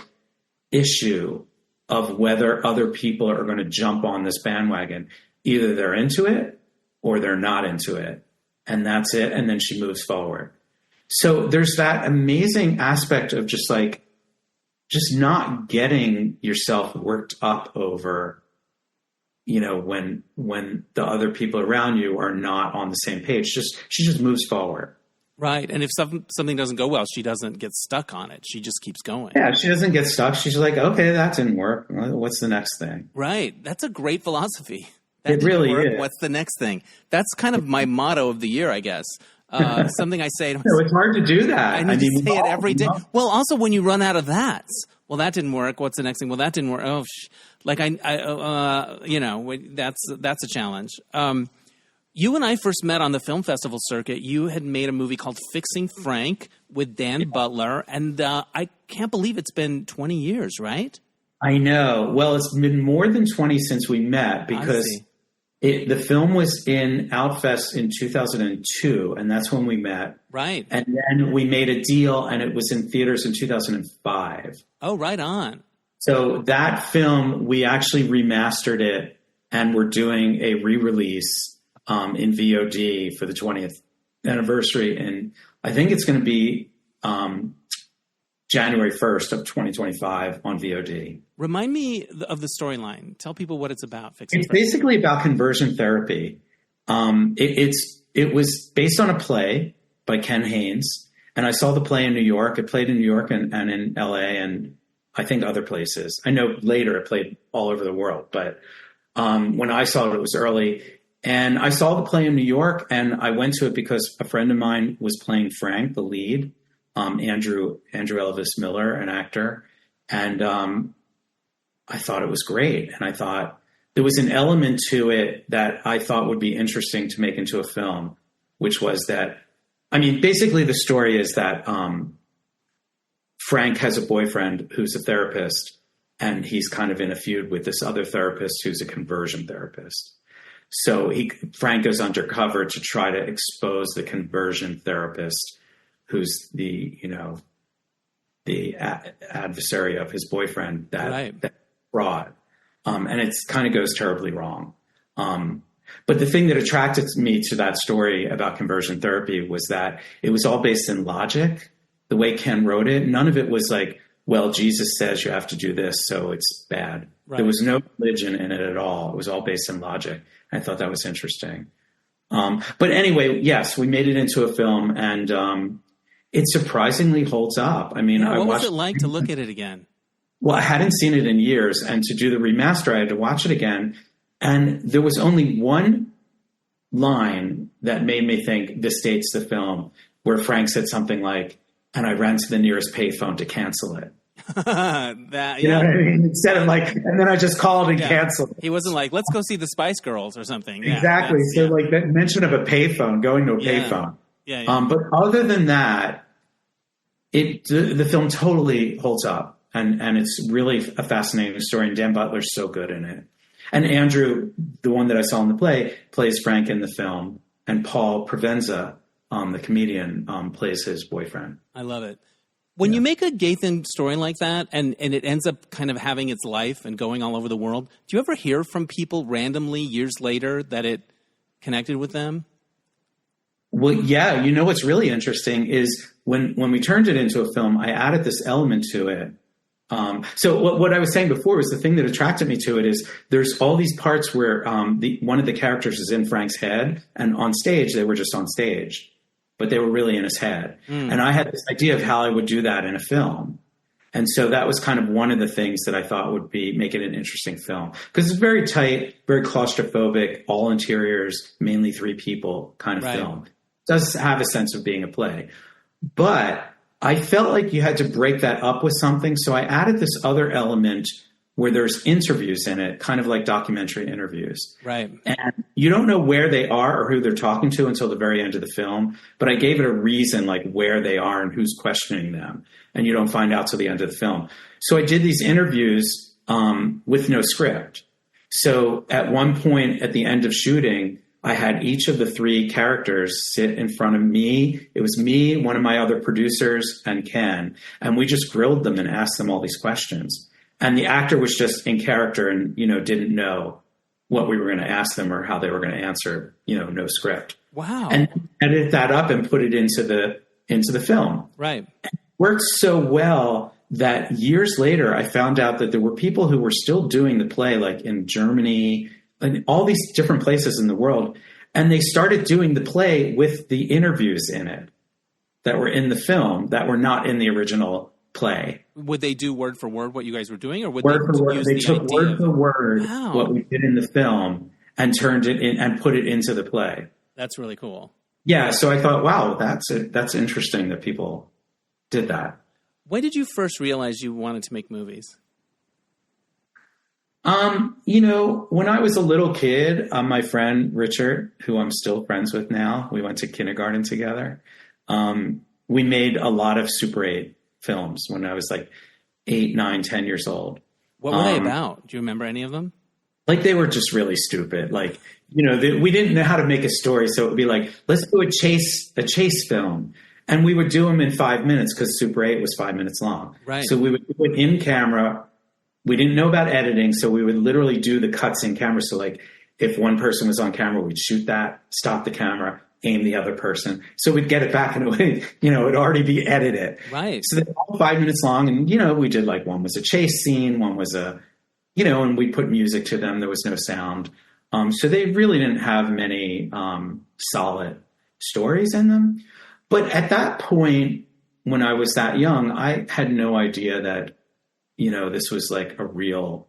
issue of whether other people are going to jump on this bandwagon. Either they're into it or they're not into it. And that's it. And then she moves forward. So there's that amazing aspect of just not getting yourself worked up over, when the other people around you are not on the same page. She just moves forward. Right. And if something doesn't go well, she doesn't get stuck on it. She just keeps going. Yeah, she doesn't get stuck. She's like, okay, that didn't work. What's the next thing? Right. That's a great philosophy. It really is. What's the next thing? That's kind of my motto of the year, I guess. Something I say to myself. No, it's hard to do that. I need to say it every day. Well, also when you run out of that, well, that didn't work. What's the next thing? Well, that didn't work. Oh, that's a challenge. You and I first met on the film festival circuit. You had made a movie called Fixing Frank with Dan Butler, and I can't believe it's been 20 years, right? I know. Well, it's been more than 20 since we met because the film was in Outfest in 2002, and that's when we met. Right. And then we made a deal, and it was in theaters in 2005. Oh, right on. So that film, we actually remastered it, and we're doing a re-release in VOD for the 20th anniversary. And I think it's going to be January 1st of 2025 on VOD. Remind me of the storyline. Tell people what it's about. It's basically about conversion therapy. It was based on a play by Ken Haynes, and I saw the play in New York. It played in New York and in LA and I think other places. I know later it played all over the world, but when I saw it was early. And I saw the play in New York, and I went to it because a friend of mine was playing Frank, the lead. Andrew Elvis Miller, an actor. And I thought it was great. And I thought there was an element to it that I thought would be interesting to make into a film, which was that, I mean, basically the story is that Frank has a boyfriend who's a therapist, and he's kind of in a feud with this other therapist who's a conversion therapist. So Frank goes undercover to try to expose the conversion therapist, who's the adversary of his boyfriend, that fraud. And it kind of goes terribly wrong. But the thing that attracted me to that story about conversion therapy was that it was all based in logic. The way Ken wrote it, none of it was like, well, Jesus says you have to do this, so it's bad. Right. There was no religion in it at all. It was all based in logic. I thought that was interesting. But anyway, yes, we made it into a film, and it surprisingly holds up. I mean, what was it like to look at it again? Well, I hadn't seen it in years, and to do the remaster, I had to watch it again. And there was only one line that made me think this dates the film, where Frank said something like, and I ran to the nearest payphone to cancel it. You know what I mean? Instead of like, and then I just called and canceled it. He wasn't like, let's go see the Spice Girls or something. Exactly. So like that mention of a payphone, going to a payphone. But other than that, the film totally holds up, and it's really a fascinating story. And Dan Butler's so good in it. And Andrew, the one that I saw in the play, plays Frank in the film, and Paul Provenza, the comedian, plays his boyfriend. I love it. When you make a gay-themed story like that, and it ends up kind of having its life and going all over the world, do you ever hear from people randomly years later that it connected with them? Well, yeah. You know what's really interesting is when we turned it into a film, I added this element to it. So what I was saying before was the thing that attracted me to it is there's all these parts where one of the characters is in Frank's head, and on stage, they were just on stage, but they were really in his head. And I had this idea of how I would do that in a film. And so that was kind of one of the things that I thought would make it an interesting film, because it's very tight, very claustrophobic, all interiors, mainly 3 people kind of film. It does have a sense of being a play, but I felt like you had to break that up with something. So I added this other element where there's interviews in it, kind of like documentary interviews. Right. And you don't know where they are or who they're talking to until the very end of the film. But I gave it a reason, like where they are and who's questioning them. And you don't find out till the end of the film. So I did these interviews with no script. So at one point at the end of shooting, I had each of the 3 characters sit in front of me. It was me, one of my other producers, and Ken. And we just grilled them and asked them all these questions. And the actor was just in character and, didn't know what we were going to ask them or how they were going to answer, no script. Wow. And edit that up and put it into the film. Right. It worked so well that years later, I found out that there were people who were still doing the play, like in Germany, and all these different places in the world. And they started doing the play with the interviews in it that were in the film that were not in the original play. Would they do word for word what you guys were doing, or would word they for word? use They the took idea word for word what we did in the film and turned it in and put it into the play. That's really cool. Yeah. So I thought, wow, that's interesting that people did that. When did you first realize you wanted to make movies? When I was a little kid, my friend Richard, who I'm still friends with now, we went to kindergarten together. We made a lot of Super 8 films when I was like 8, 9, 10 years old. What were they about? Do you remember any of them? Like they were just really stupid. Like, we didn't know how to make a story. So it would be like, let's do a chase film. And we would do them in 5 minutes because Super 8 was 5 minutes long. Right. So we would do it in camera. We didn't know about editing, so we would literally do the cuts in camera. So like if one person was on camera, we'd shoot that, stop the camera, aim the other person. So we'd get it back and it would, it'd already be edited. Right. So they're all 5 minutes long. And, we did like one was a chase scene, one was and we put music to them. There was no sound. So they really didn't have many solid stories in them. But at that point, when I was that young, I had no idea that, this was like a real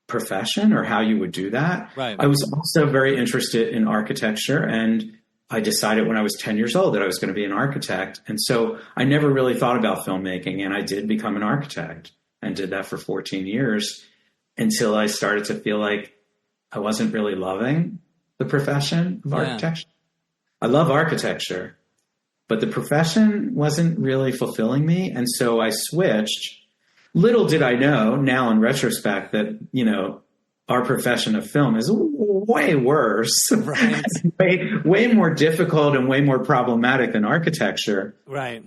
profession or how you would do that. Right. I was also very interested in architecture and I decided when I was 10 years old that I was going to be an architect. And so I never really thought about filmmaking, and I did become an architect and did that for 14 years until I started to feel like I wasn't really loving the profession of architecture. I love architecture, but the profession wasn't really fulfilling me. And so I switched. Little did I know now in retrospect that, our profession of film is way worse, right? way more difficult and way more problematic than architecture. Right.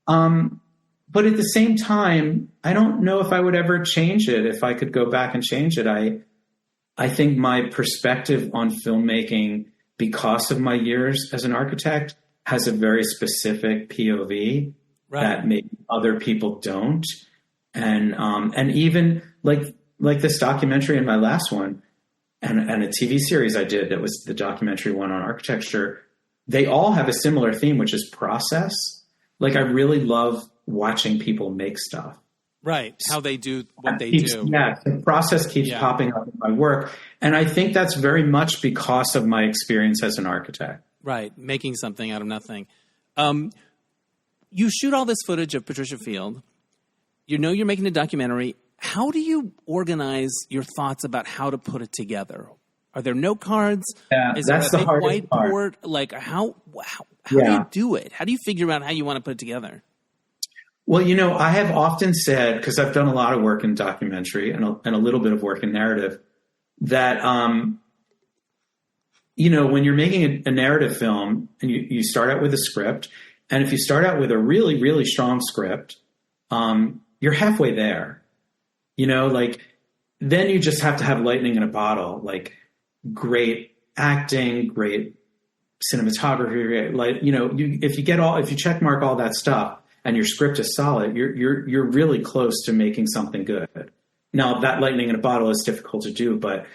But at the same time, I don't know if I would ever change it. If I could go back and change it, I think my perspective on filmmaking, because of my years as an architect, has a very specific POV that maybe other people don't. And even like this documentary in my last one and a TV series I did that was the documentary one on architecture, they all have a similar theme, which is process. Like I really love watching people make stuff. Right. How they do what they do. Yeah. The process keeps popping up in my work. And I think that's very much because of my experience as an architect. Right. Making something out of nothing. You shoot all this footage of Patricia Field. You're making a documentary. How do you organize your thoughts about how to put it together? Are there note cards? Yeah, Is that's there a the big hardest whiteboard? part. Like how do you do it? How do you figure out how you want to put it together? Well, I have often said, because I've done a lot of work in documentary and a little bit of work in narrative, that, when you're making a narrative film and you start out with a script, and if you start out with a really, really strong script, you're halfway there. Then you just have to have lightning in a bottle, like great acting, great cinematography, if you check mark all that stuff and your script is solid, you're really close to making something good. Now that lightning in a bottle is difficult to do, but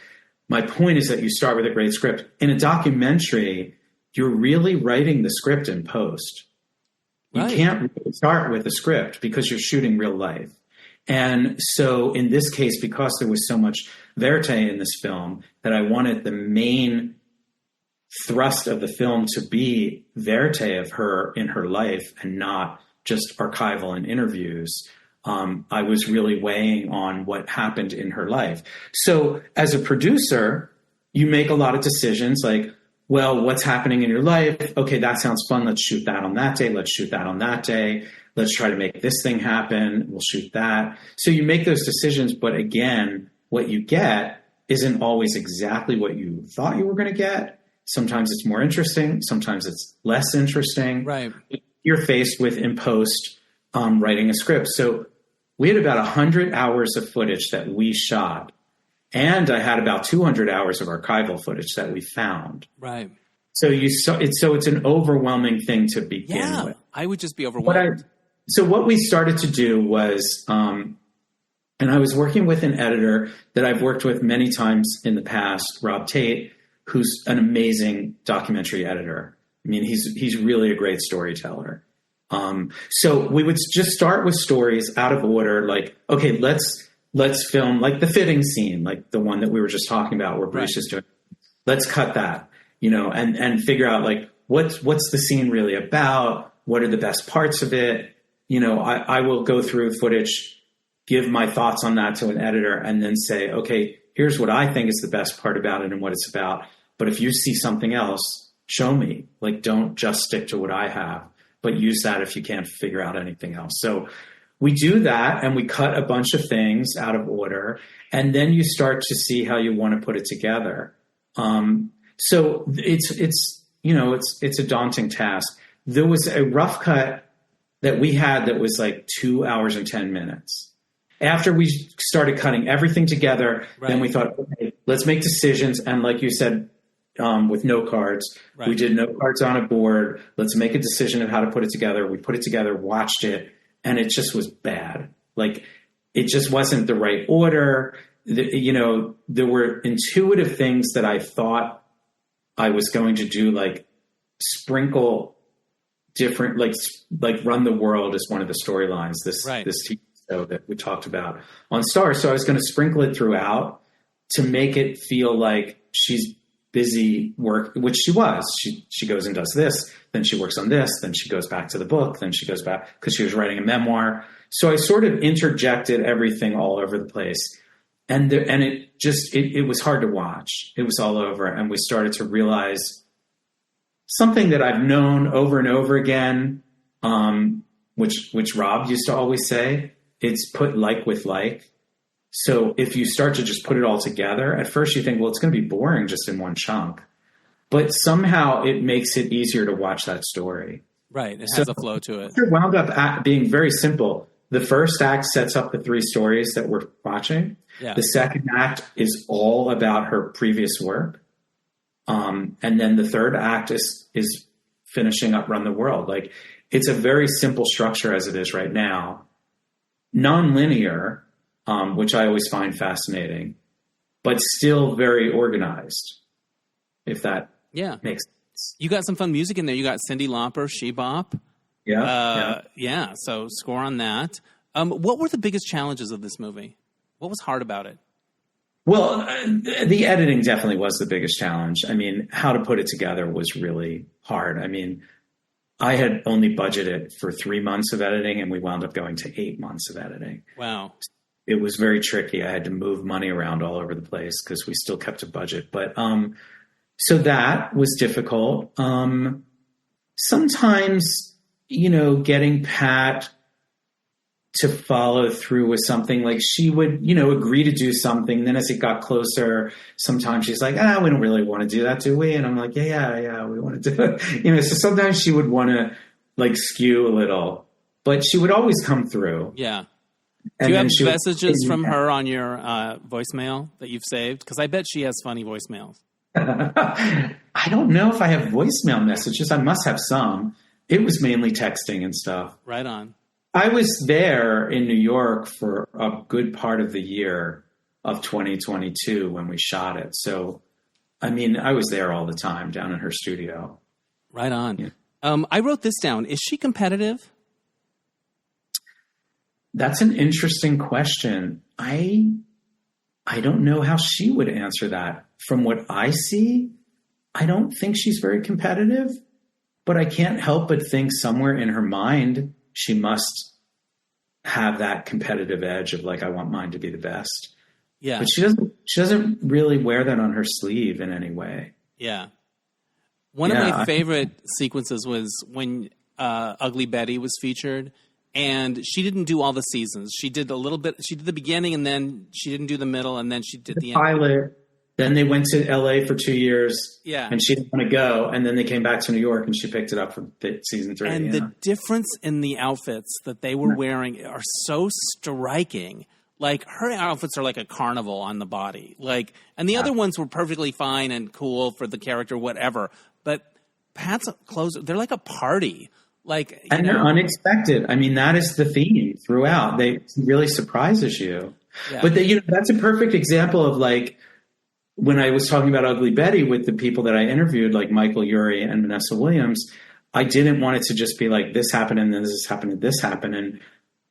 my point is that you start with a great script. In a documentary, you're really writing the script in post. You can't really start with a script because you're shooting real life. And so in this case, because there was so much verite in this film, that I wanted the main thrust of the film to be verite of her in her life and not just archival and interviews. I was really weighing on what happened in her life. So as a producer, you make a lot of decisions like, well, what's happening in your life? Okay, that sounds fun. Let's shoot that on that day. Let's shoot that on that day. Let's try to make this thing happen. We'll shoot that. So you make those decisions. But again, what you get isn't always exactly what you thought you were going to get. Sometimes it's more interesting. Sometimes it's less interesting. Right. You're faced with in post writing a script. So we had about 100 hours of footage that we shot. And I had about 200 hours of archival footage that we found. Right. So it's an overwhelming thing to begin with. I would just be overwhelmed. So what we started to do was, and I was working with an editor that I've worked with many times in the past, Rob Tate, who's an amazing documentary editor. I mean, he's really a great storyteller. So we would just start with stories out of order, like, okay, let's film like the fitting scene, like the one that we were just talking about where Bruce is doing. Let's cut that, and figure out like what's the scene really about? What are the best parts of it? I will go through footage, give my thoughts on that to an editor, and then say, okay, here's what I think is the best part about it and what it's about. But if you see something else, show me. Like, don't just stick to what I have, but use that if you can't figure out anything else. So we do that, and we cut a bunch of things out of order, and then you start to see how you want to put it together. So it's a daunting task. There was a rough cut that we had that was like 2 hours and 10 minutes. After we started cutting everything together, then we thought, okay, let's make decisions. And like you said, with note cards, we did note cards on a board. Let's make a decision of how to put it together. We put it together, watched it, and it just was bad. Like, it just wasn't the right order. There were intuitive things that I thought I was going to do, like sprinkle different, like Run the World is one of the storylines, this TV show that we talked about on Star. So I was going to sprinkle it throughout to make it feel like she's busy work, which she was. She goes and does this, then she works on this, then she goes back to the book, then she goes back because she was writing a memoir. So I sort of interjected everything all over the place. And it was hard to watch. It was all over. And we started to realize something that I've known over and over again, which Rob used to always say, it's put like with like. So if you start to just put it all together, at first you think, well, it's going to be boring just in one chunk. But somehow it makes it easier to watch that story. Right. It has a flow to it. It wound up being very simple. The first act sets up the 3 stories that we're watching. Yeah. The second act is all about her previous work. And then the third act is finishing up Run the World. Like, it's a very simple structure as it is right now. Non-linear, which I always find fascinating, but still very organized, if that makes sense. You got some fun music in there. You got Cyndi Lauper, She Bop. Yeah. So score on that. What were the biggest challenges of this movie? What was hard about it? Well, the editing definitely was the biggest challenge. I mean, how to put it together was really hard. I mean, I had only budgeted for 3 months of editing, and we wound up going to 8 months of editing. Wow. It was very tricky. I had to move money around all over the place because we still kept a budget. But so that was difficult. Sometimes, getting Pat to follow through with something, like she would, agree to do something. Then as it got closer, sometimes she's like, we don't really want to do that, do we? And I'm like, yeah, we want to do it. So sometimes she would want to like skew a little, but she would always come through. Yeah. Do you have messages from her on your voicemail that you've saved? Because I bet she has funny voicemails. I don't know if I have voicemail messages. I must have some. It was mainly texting and stuff. Right on. I was there in New York for a good part of the year of 2022 when we shot it. So, I mean, I was there all the time down in her studio. Right on. Yeah. I wrote this down. Is she competitive? That's an interesting question. I don't know how she would answer that. From what I see, I don't think she's very competitive, but I can't help but think somewhere in her mind, she must have that competitive edge of like, I want mine to be the best. Yeah. But she doesn't really wear that on her sleeve in any way. Yeah. One of my favorite sequences was when Ugly Betty was featured, and she didn't do all the seasons. She did a little bit. She did the beginning, and then she didn't do the middle, and then she did the pilot. End. Then they went to LA for 2 years. Yeah. And she didn't want to go. And then they came back to New York and she picked it up for season 3. And the difference in the outfits that they were wearing are so striking. Like, her outfits are like a carnival on the body. Like, and the other ones were perfectly fine and cool for the character, whatever. But Pat's clothes, they're like a party. Like, they're unexpected. I mean, that is the theme throughout. It really surprises you. Yeah. But that's a perfect example of like, when I was talking about Ugly Betty with the people that I interviewed, like Michael Urie and Vanessa Williams, I didn't want it to just be like this happened and then this happened and this happened.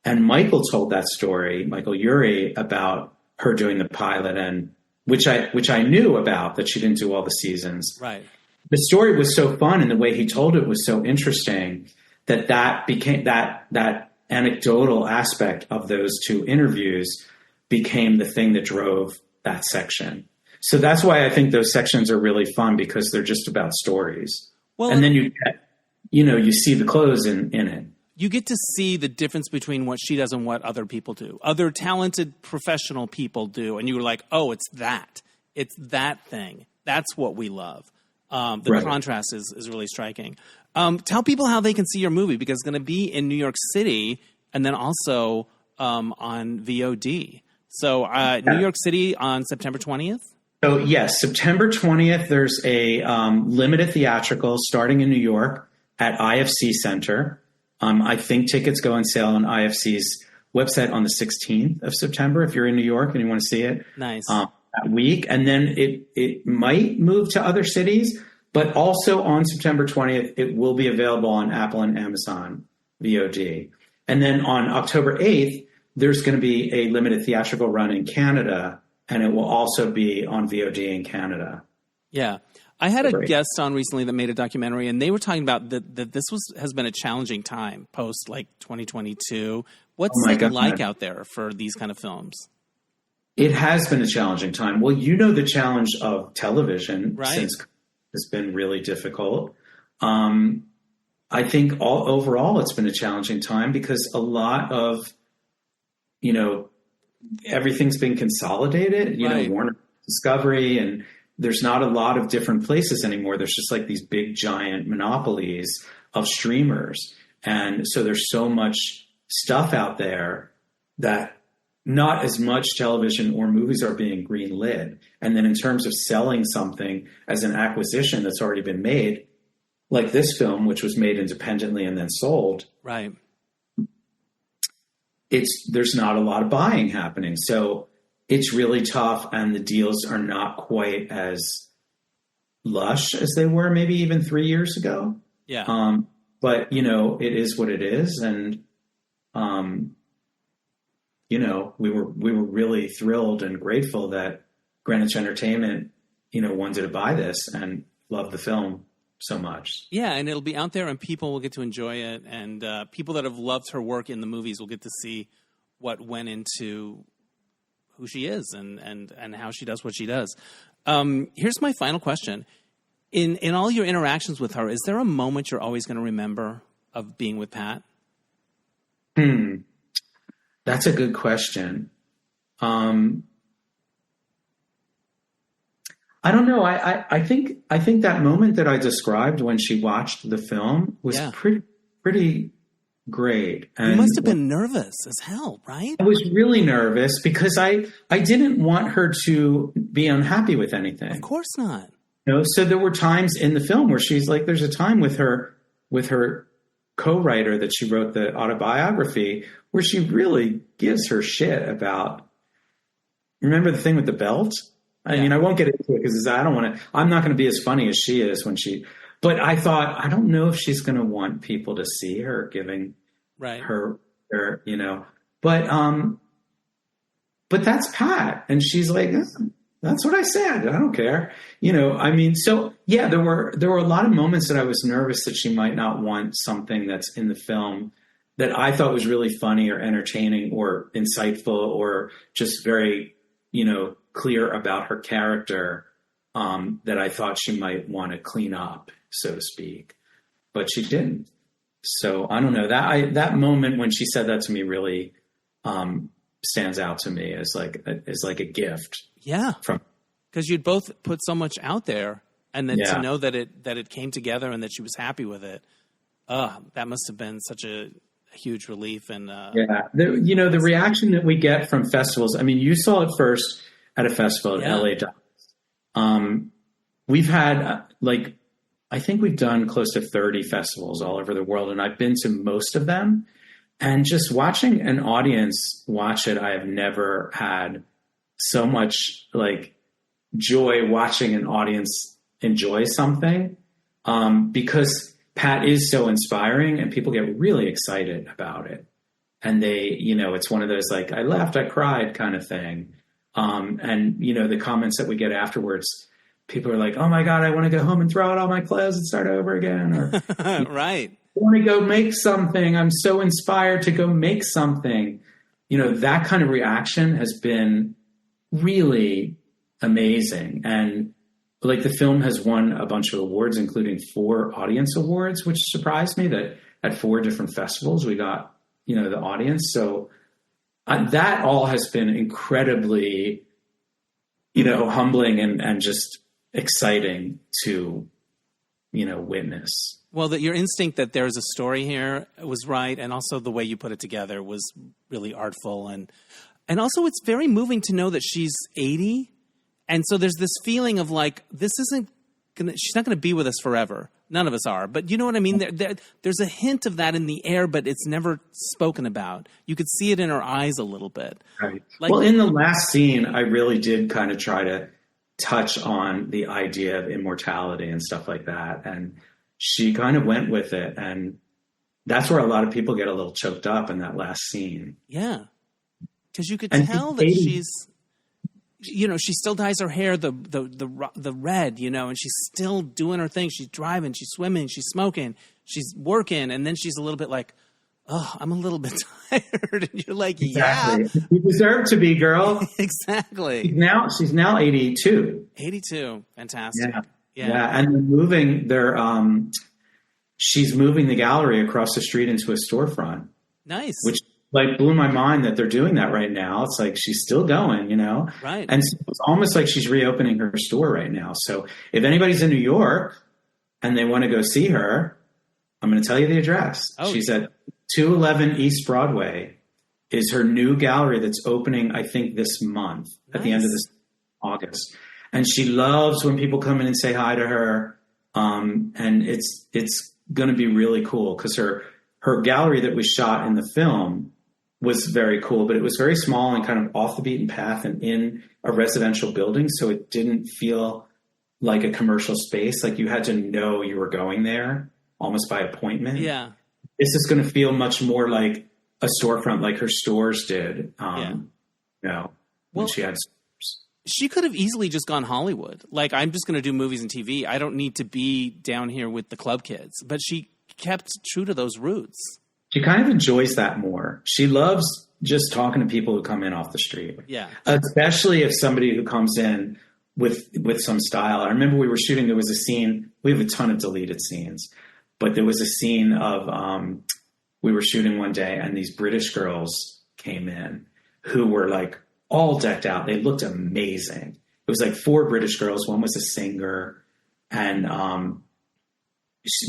And Michael told that story, Michael Urie, about her doing the pilot, and which I knew about, that she didn't do all the seasons. Right. The story was so fun, and the way he told it was so interesting that became that anecdotal aspect of those 2 interviews became the thing that drove that section. So that's why I think those sections are really fun, because they're just about stories. Well, and then you get, you see the clothes in it. You get to see the difference between what she does and what other people do. Other talented professional people do. And you're like, oh, it's that. It's that thing. That's what we love. The contrast is really striking. Tell people how they can see your movie, because it's going to be in New York City and then also on VOD. So New York City on September 20th? So, yes, September 20th, there's a limited theatrical starting in New York at IFC Center. I think tickets go on sale on IFC's website on the 16th of September if you're in New York and you want to see it. Nice. That week. And then it might move to other cities, but also on September 20th, it will be available on Apple and Amazon VOD. And then on October 8th, there's going to be a limited theatrical run in Canada, and it will also be on VOD in Canada. Yeah. I had a Great. guest on recently that made a documentary, and they were talking about that this has been a challenging time post like 2022. What's Oh my it God. like out there for these kind of films? It has been a challenging time. Well, you know, the challenge of television Right. since has been really difficult. I think overall it's been a challenging time because a lot of, you know, everything's been consolidated, you Right. know, Warner Discovery, and there's not a lot of different places anymore. There's just like these big giant monopolies of streamers. And so there's so much stuff out there that not as much television or movies are being greenlit. And then in terms of selling something as an acquisition that's already been made, like this film, which was made independently and then sold, Right. there's not a lot of buying happening. So it's really tough, and the deals are not quite as lush as they were maybe even 3 years ago. Yeah. But, you know, it is what it is. And, you know, we were really thrilled and grateful that Greenwich Entertainment, you know, wanted to buy this and loved the film so much. Yeah, and it'll be out there, and people will get to enjoy it, and people that have loved her work in the movies will get to see what went into who she is and how she does what she does. Here's my final question. In all your interactions with her, is there a moment you're always going to remember of being with Pat? That's a good question. I don't know. I think that moment that I described when she watched the film was pretty great. And you must have been nervous as hell, right? I was really nervous because I didn't want her to be unhappy with anything. Of course not. You know, so there were times in the film where she's like, there's a time with her co-writer that she wrote the autobiography where she really gives her shit about, remember the thing with the belt? I mean, I won't get into it because I'm not going to be as funny as she is but I thought, I don't know if she's going to want people to see her giving her, you know, but that's Pat. And she's like, that's what I said. I don't care. You know, I mean, so yeah, there were a lot of moments that I was nervous that she might not want something that's in the film that I thought was really funny or entertaining or insightful or just very, you know, clear about her character, that I thought she might want to clean up, so to speak, but she didn't. So I don't know, that moment when she said that to me really stands out to me as like a gift. Yeah, because you'd both put so much out there, and then to know that it came together and that she was happy with it. That must have been such a huge relief. And the reaction that we get from festivals. I mean, you saw it first at a festival at LA. We've had I think we've done close to 30 festivals all over the world, and I've been to most of them. And just watching an audience watch it, I have never had so much joy watching an audience enjoy something, because Pat is so inspiring and people get really excited about it. And they, you know, it's one of those I laughed, I cried kind of thing. And, you know, the comments that we get afterwards, people are like, oh my God, I want to go home and throw out all my clothes and start over again. Or, right. I want to go make something. I'm so inspired to go make something. You know, that kind of reaction has been really amazing. And the film has won a bunch of awards, including 4 audience awards, which surprised me that at 4 different festivals we got, you know, the audience. So that all has been incredibly, you know, humbling and just exciting to, you know, witness. Well, your instinct that there's a story here was right, and also the way you put it together was really artful, and also it's very moving to know that she's 80, and so there's this feeling of she's not gonna be with us forever. None of us are, but you know what I mean? There's a hint of that in the air, but it's never spoken about. You could see it in her eyes a little bit. Right. Well, in the last scene, I really did kind of try to touch on the idea of immortality and stuff like that. And she kind of went with it. And that's where a lot of people get a little choked up in that last scene. Yeah. Because you could tell that she still dyes her hair the red, and she's still doing her thing. She's driving, she's swimming, she's smoking, she's working, and then she's a little bit like, oh, I'm a little bit tired. And you're like, exactly. Yeah. You deserve to be, girl. Exactly. She's now 82. 82. Fantastic. Yeah. And she's moving the gallery across the street into a storefront. Nice. Which blew my mind that they're doing that right now. It's like she's still going, Right. And so it's almost like she's reopening her store right now. So if anybody's in New York and they want to go see her, I'm going to tell you the address. Oh. She's at 211 East Broadway is her new gallery that's opening, I think, this month at the end of this August. And she loves when people come in and say hi to her. And it's going to be really cool because her gallery that was shot in the film was very cool, but it was very small and kind of off the beaten path and in a residential building. So it didn't feel like a commercial space. Like you had to know you were going there almost by appointment. Yeah. This is going to feel much more like a storefront, like her stores did. When she had stores. She could have easily just gone Hollywood. Like, I'm just going to do movies and TV. I don't need to be down here with the club kids. But she kept true to those roots. She kind of enjoys that more. She loves just talking to people who come in off the street. Yeah. Especially if somebody who comes in with some style. I remember we were shooting, there was a scene, we have a ton of deleted scenes, but there was a scene of, we were shooting one day and these British girls came in who were like all decked out. They looked amazing. It was like 4 British girls. One was a singer and,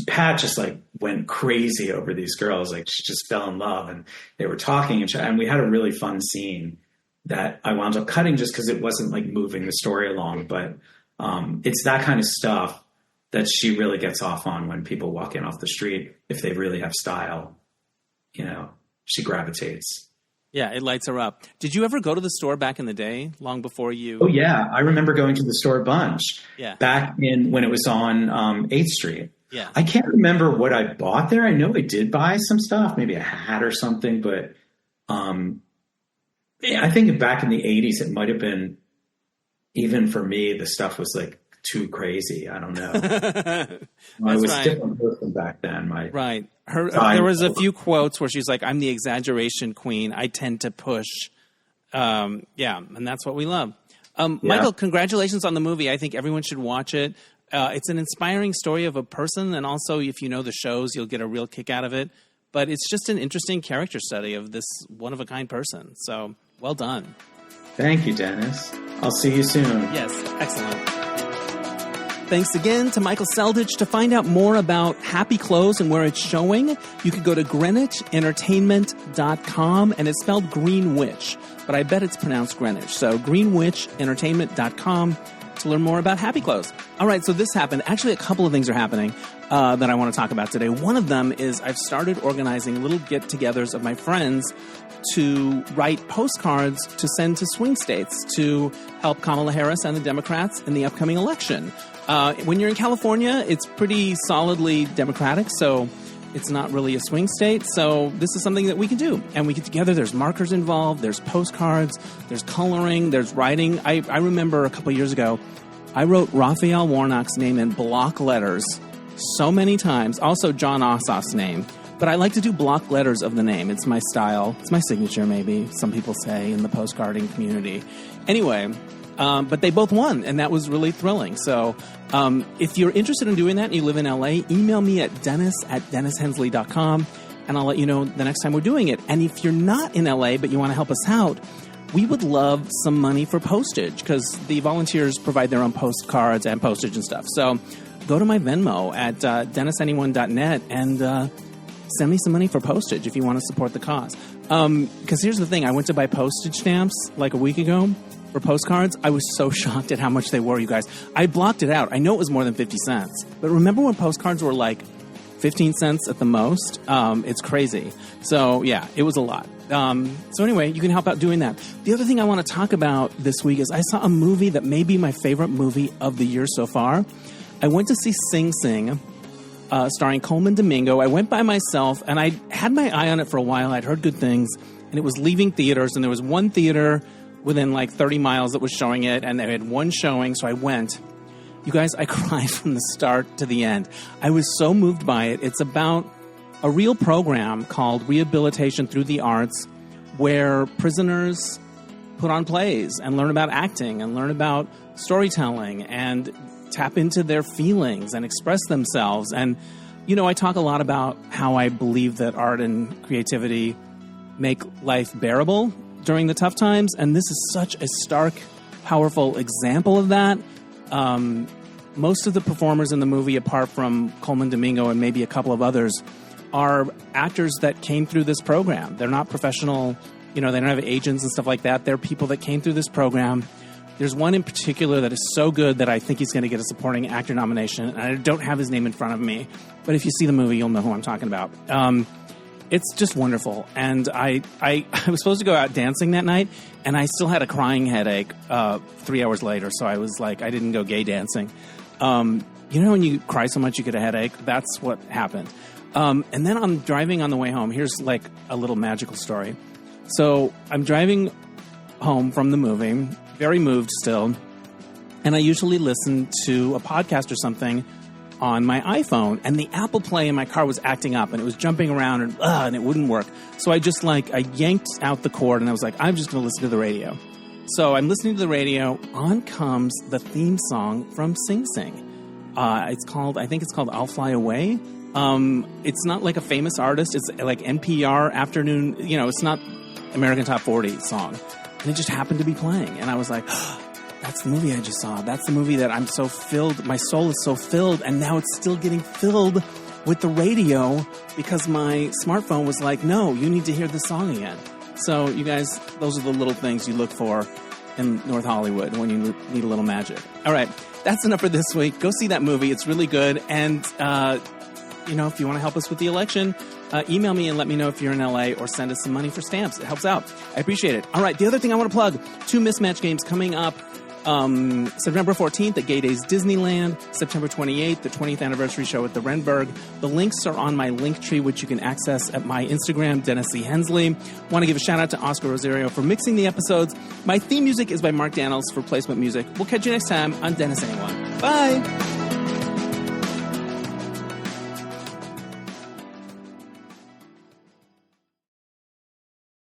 Pat just like went crazy over these girls. Like she just fell in love and they were talking and we had a really fun scene that I wound up cutting just because it wasn't like moving the story along. But it's that kind of stuff that she really gets off on when people walk in off the street. If they really have style, she gravitates. Yeah, it lights her up. Did you ever go to the store back in the day, long before you? Oh, yeah. I remember going to the store a bunch. Yeah. Back when it was on 8th Street. Yeah. I can't remember what I bought there. I know I did buy some stuff, maybe a hat or something, but I think back in the 80s, it might have been, even for me, the stuff was like too crazy. I don't know. I was a different person back then. Right. There was a few quotes where she's like, I'm the exaggeration queen. I tend to push. And that's what we love. Michael, congratulations on the movie. I think everyone should watch it. It's an inspiring story of a person, and also if you know the shows, you'll get a real kick out of it. But it's just an interesting character study of this one-of-a-kind person. So, well done. Thank you, Dennis. I'll see you soon. Yes, excellent. Thanks again to Michael Selditch. To find out more about Happy Clothes and where it's showing, you could go to greenwichentertainment.com, and it's spelled Green Witch, but I bet it's pronounced Greenwich. So greenwichentertainment.com to learn more about Happy Clothes. All right, so this happened. Actually, a couple of things are happening that I want to talk about today. One of them is I've started organizing little get-togethers of my friends to write postcards to send to swing states to help Kamala Harris and the Democrats in the upcoming election. When you're in California, it's pretty solidly Democratic, so it's not really a swing state. So this is something that we can do. And we get together. There's markers involved. There's postcards. There's coloring. There's writing. I remember a couple years ago, I wrote Raphael Warnock's name in block letters so many times. Also John Ossoff's name. But I like to do block letters of the name. It's my style. It's my signature, maybe, some people say, in the postcarding community. Anyway, but they both won, and that was really thrilling. So if you're interested in doing that and you live in L.A., email me at dennis@dennishensley.com, and I'll let you know the next time we're doing it. And if you're not in L.A. but you want to help us out, we would love some money for postage because the volunteers provide their own postcards and postage and stuff. So go to my Venmo at dennisanyone.net and send me some money for postage if you want to support the cause. Because here's the thing. I went to buy postage stamps like a week ago for postcards. I was so shocked at how much they were, you guys. I blocked it out. I know it was more than 50 cents. But remember when postcards were like 15 cents at the most? It's crazy. So, yeah, it was a lot. So anyway, you can help out doing that. The other thing I want to talk about this week is I saw a movie that may be my favorite movie of the year so far. I went to see Sing Sing, starring Coleman Domingo. I went by myself, and I had my eye on it for a while. I'd heard good things, and it was leaving theaters, and there was one theater within like 30 miles that was showing it, and they had one showing, so I went. You guys, I cried from the start to the end. I was so moved by it. It's about a real program called Rehabilitation Through the Arts, where prisoners put on plays and learn about acting and learn about storytelling and tap into their feelings and express themselves. And, you know, I talk a lot about how I believe that art and creativity make life bearable during the tough times. And this is such a stark, powerful example of that. Most of the performers in the movie, apart from Coleman Domingo and maybe a couple of others, are actors that came through this program. They're not professional, you know, they don't have agents and stuff like that. They're people that came through this program. There's one in particular that is so good that I think he's going to get a supporting actor nomination. And I don't have his name in front of me, but if you see the movie, you'll know who I'm talking about. It's just wonderful. And I was supposed to go out dancing that night, and I still had a crying headache 3 hours later. So I was like, I didn't go gay dancing. You know, when you cry so much you get a headache, that's what happened. And then I'm driving on the way home. Here's like a little magical story. So I'm driving home from the movie, very moved still, and I usually listen to a podcast or something on my iPhone, and the Apple Play in my car was acting up, and it was jumping around, and it wouldn't work. So I just I yanked out the cord, and I was like, I'm just going to listen to the radio. So I'm listening to the radio. On comes the theme song from Sing Sing. I think it's called I'll Fly Away. It's not like a famous artist. It's like NPR afternoon, you know, it's not American Top 40 song. And it just happened to be playing. And I was like, that's the movie I just saw. That's the movie that I'm so filled. My soul is so filled. And now it's still getting filled with the radio because my smartphone was like, no, you need to hear this song again. So you guys, those are the little things you look for in North Hollywood when you need a little magic. All right. That's enough for this week. Go see that movie. It's really good. And, you know, if you want to help us with the election, email me and let me know if you're in LA, or send us some money for stamps. It helps out. I appreciate it. All right. The other thing I want to plug, 2 mismatch games coming up. September 14th at Gay Days Disneyland, September 28th, the 20th anniversary show at the Renberg. The links are on my link tree, which you can access at my Instagram, Dennis C. Hensley. Want to give a shout out to Oscar Rosario for mixing the episodes. My theme music is by Mark Daniels for placement music. We'll catch you next time on Dennis Anyone. Bye!